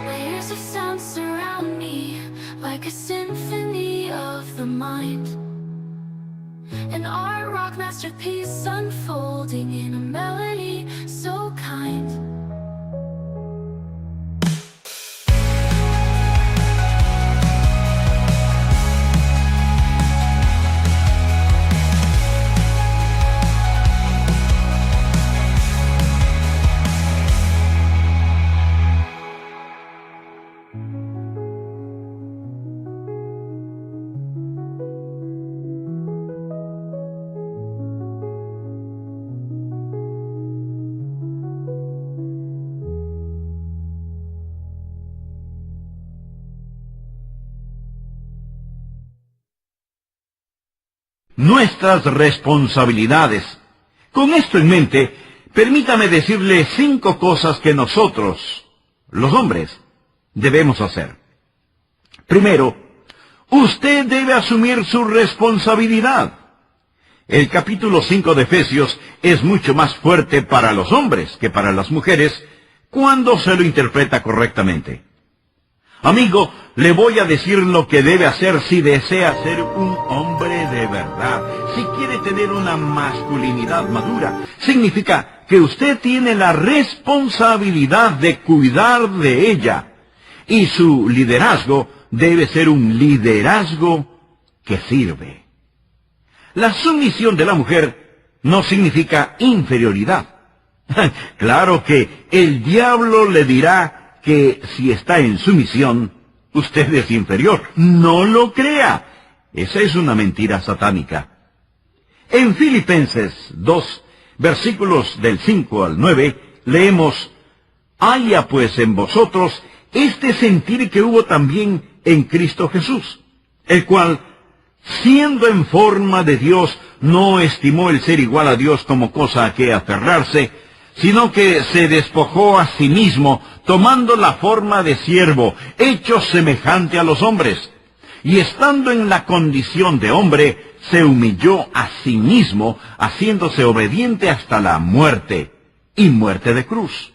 Layers of sound surround me, like a symphony of the mind. An art rock masterpiece unfolding in a melody so kind. nuestras responsabilidades. Con esto en mente, permítame decirle 5 cosas que nosotros, los hombres, debemos hacer. Primero, usted debe asumir su responsabilidad. El capítulo 5 de Efesios es mucho más fuerte para los hombres que para las mujeres cuando se lo interpreta correctamente. Amigo, le voy a decir lo que debe hacer si desea ser un hombre de verdad. Si quiere tener una masculinidad madura, significa que usted tiene la responsabilidad de cuidar de ella. Y su liderazgo debe ser un liderazgo que sirve. La sumisión de la mujer no significa inferioridad. Claro que el diablo le dirá que si está en sumisión, usted es inferior. No lo crea. Esa es una mentira satánica. En Filipenses 2, versículos del 5 al 9, leemos: haya pues en vosotros este sentir que hubo también en Cristo Jesús, el cual, siendo en forma de Dios, no estimó el ser igual a Dios como cosa a que aferrarse, sino que se despojó a sí mismo, tomando la forma de siervo, hecho semejante a los hombres. Y estando en la condición de hombre, se humilló a sí mismo, haciéndose obediente hasta la muerte, y muerte de cruz.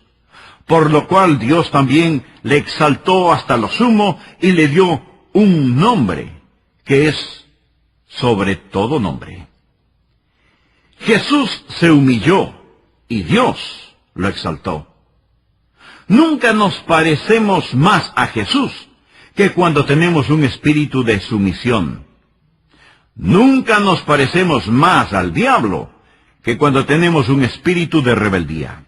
Por lo cual Dios también le exaltó hasta lo sumo, y le dio un nombre, que es sobre todo nombre. Jesús se humilló, y Dios lo exaltó. Nunca nos parecemos más a Jesús que cuando tenemos un espíritu de sumisión. Nunca nos parecemos más al diablo que cuando tenemos un espíritu de rebeldía.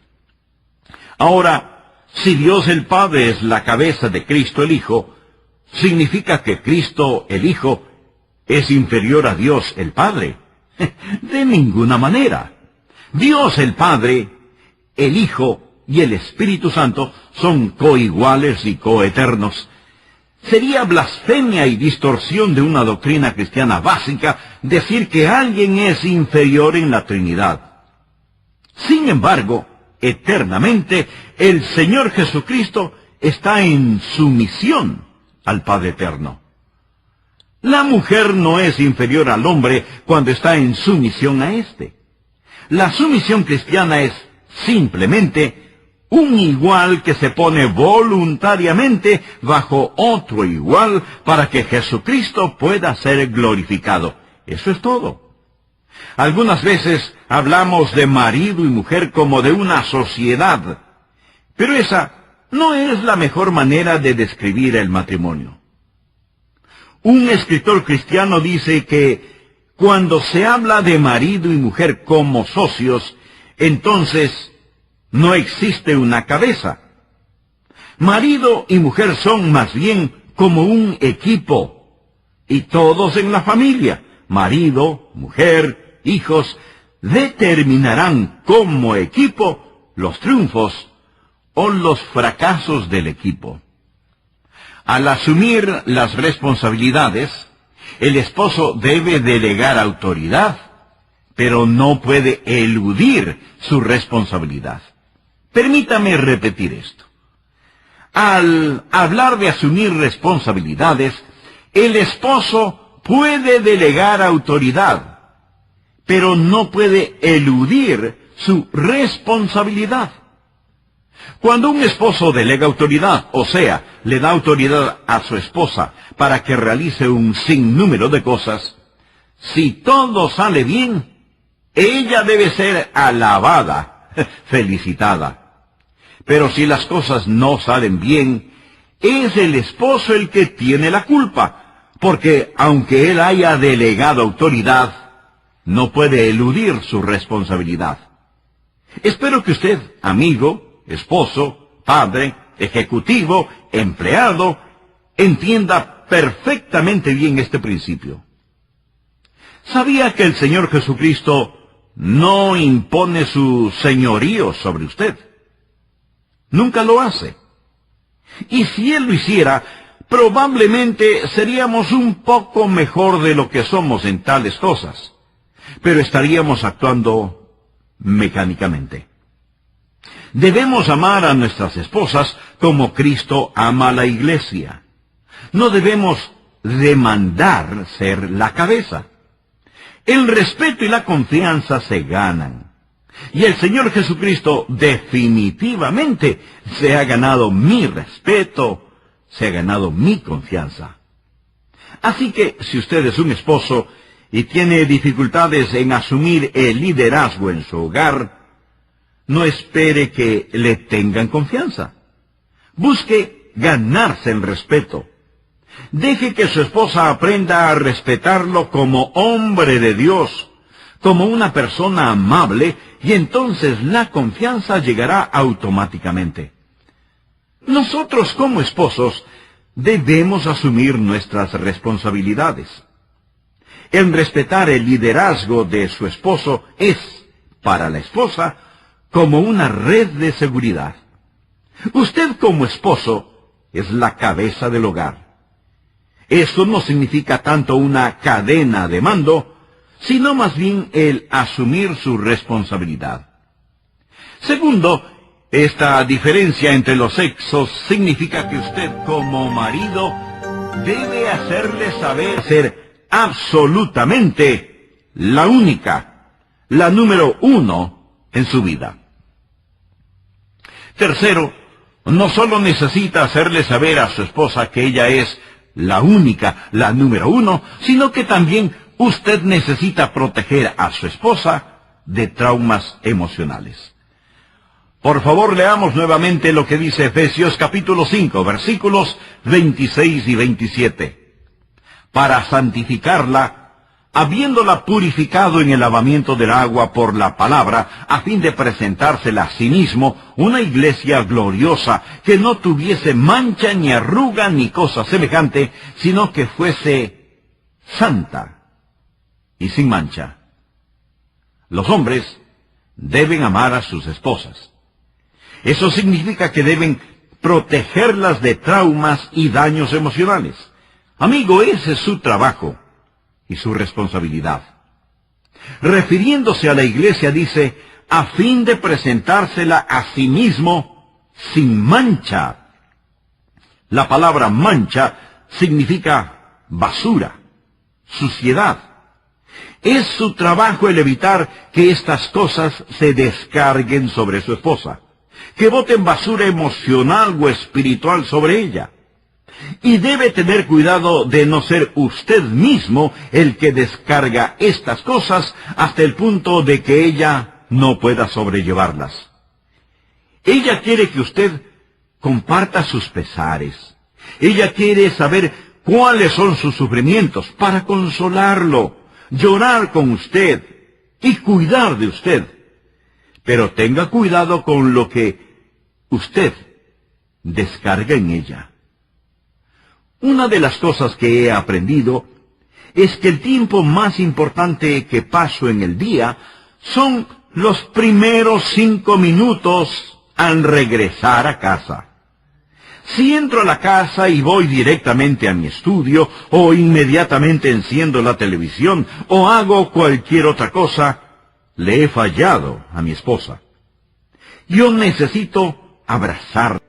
Ahora, si Dios el Padre es la cabeza de Cristo el Hijo, ¿significa que Cristo el Hijo es inferior a Dios el Padre? De ninguna manera. Dios el Padre, el Hijo y el Espíritu Santo son coiguales y coeternos. Sería blasfemia y distorsión de una doctrina cristiana básica decir que alguien es inferior en la Trinidad. Sin embargo, eternamente, el Señor Jesucristo está en sumisión al Padre Eterno. La mujer no es inferior al hombre cuando está en sumisión a éste. La sumisión cristiana es simplemente un igual que se pone voluntariamente bajo otro igual para que Jesucristo pueda ser glorificado. Eso es todo. Algunas veces hablamos de marido y mujer como de una sociedad, pero esa no es la mejor manera de describir el matrimonio. Un escritor cristiano dice que cuando se habla de marido y mujer como socios, entonces no existe una cabeza. Marido y mujer son más bien como un equipo, y todos en la familia, marido, mujer, hijos, determinarán como equipo los triunfos o los fracasos del equipo. Al asumir las responsabilidades, el esposo debe delegar autoridad, pero no puede eludir su responsabilidad. Permítame repetir esto. Al hablar de asumir responsabilidades, el esposo puede delegar autoridad, pero no puede eludir su responsabilidad. Cuando un esposo delega autoridad, o sea, le da autoridad a su esposa para que realice un sinnúmero de cosas, si todo sale bien, ella debe ser alabada, felicitada. Pero si las cosas no salen bien, es el esposo el que tiene la culpa, porque aunque él haya delegado autoridad, no puede eludir su responsabilidad. Espero que usted, amigo, esposo, padre, ejecutivo, empleado, entienda perfectamente bien este principio. ¿Sabía que el Señor Jesucristo no impone su señorío sobre usted? Nunca lo hace. Y si Él lo hiciera, probablemente seríamos un poco mejor de lo que somos en tales cosas, pero estaríamos actuando mecánicamente. Debemos amar a nuestras esposas como Cristo ama a la iglesia. No debemos demandar ser la cabeza. El respeto y la confianza se ganan. Y el Señor Jesucristo definitivamente se ha ganado mi respeto, se ha ganado mi confianza. Así que si usted es un esposo y tiene dificultades en asumir el liderazgo en su hogar, no espere que le tengan confianza. Busque ganarse el respeto. Deje que su esposa aprenda a respetarlo como hombre de Dios, como una persona amable, y entonces la confianza llegará automáticamente. Nosotros como esposos debemos asumir nuestras responsabilidades. El respetar el liderazgo de su esposo es, para la esposa, como una red de seguridad. Usted como esposo es la cabeza del hogar. Esto no significa tanto una cadena de mando, sino más bien el asumir su responsabilidad. Segundo, esta diferencia entre los sexos significa que usted como marido debe hacerle saber ser absolutamente la única, la número uno en su vida. Tercero, no solo necesita hacerle saber a su esposa que ella es la única, la número uno, sino que también usted necesita proteger a su esposa de traumas emocionales. Por favor, leamos nuevamente lo que dice Efesios capítulo 5, versículos 26 y 27. Para santificarla, habiéndola purificado en el lavamiento del agua por la palabra, a fin de presentársela a sí mismo una iglesia gloriosa, que no tuviese mancha ni arruga ni cosa semejante, sino que fuese santa y sin mancha. Los hombres deben amar a sus esposas. Eso significa que deben protegerlas de traumas y daños emocionales. Amigo, ese es su trabajo y su responsabilidad. Refiriéndose a la iglesia, dice, a fin de presentársela a sí mismo sin mancha. La palabra mancha significa basura, suciedad. Es su trabajo el evitar que estas cosas se descarguen sobre su esposa, que boten basura emocional o espiritual sobre ella. Y debe tener cuidado de no ser usted mismo el que descarga estas cosas hasta el punto de que ella no pueda sobrellevarlas. Ella quiere que usted comparta sus pesares. Ella quiere saber cuáles son sus sufrimientos para consolarlo, llorar con usted y cuidar de usted. Pero tenga cuidado con lo que usted descarga en ella. Una de las cosas que he aprendido es que el tiempo más importante que paso en el día son los primeros 5 minutos al regresar a casa. Si entro a la casa y voy directamente a mi estudio, o inmediatamente enciendo la televisión, o hago cualquier otra cosa, le he fallado a mi esposa. Yo necesito abrazarla,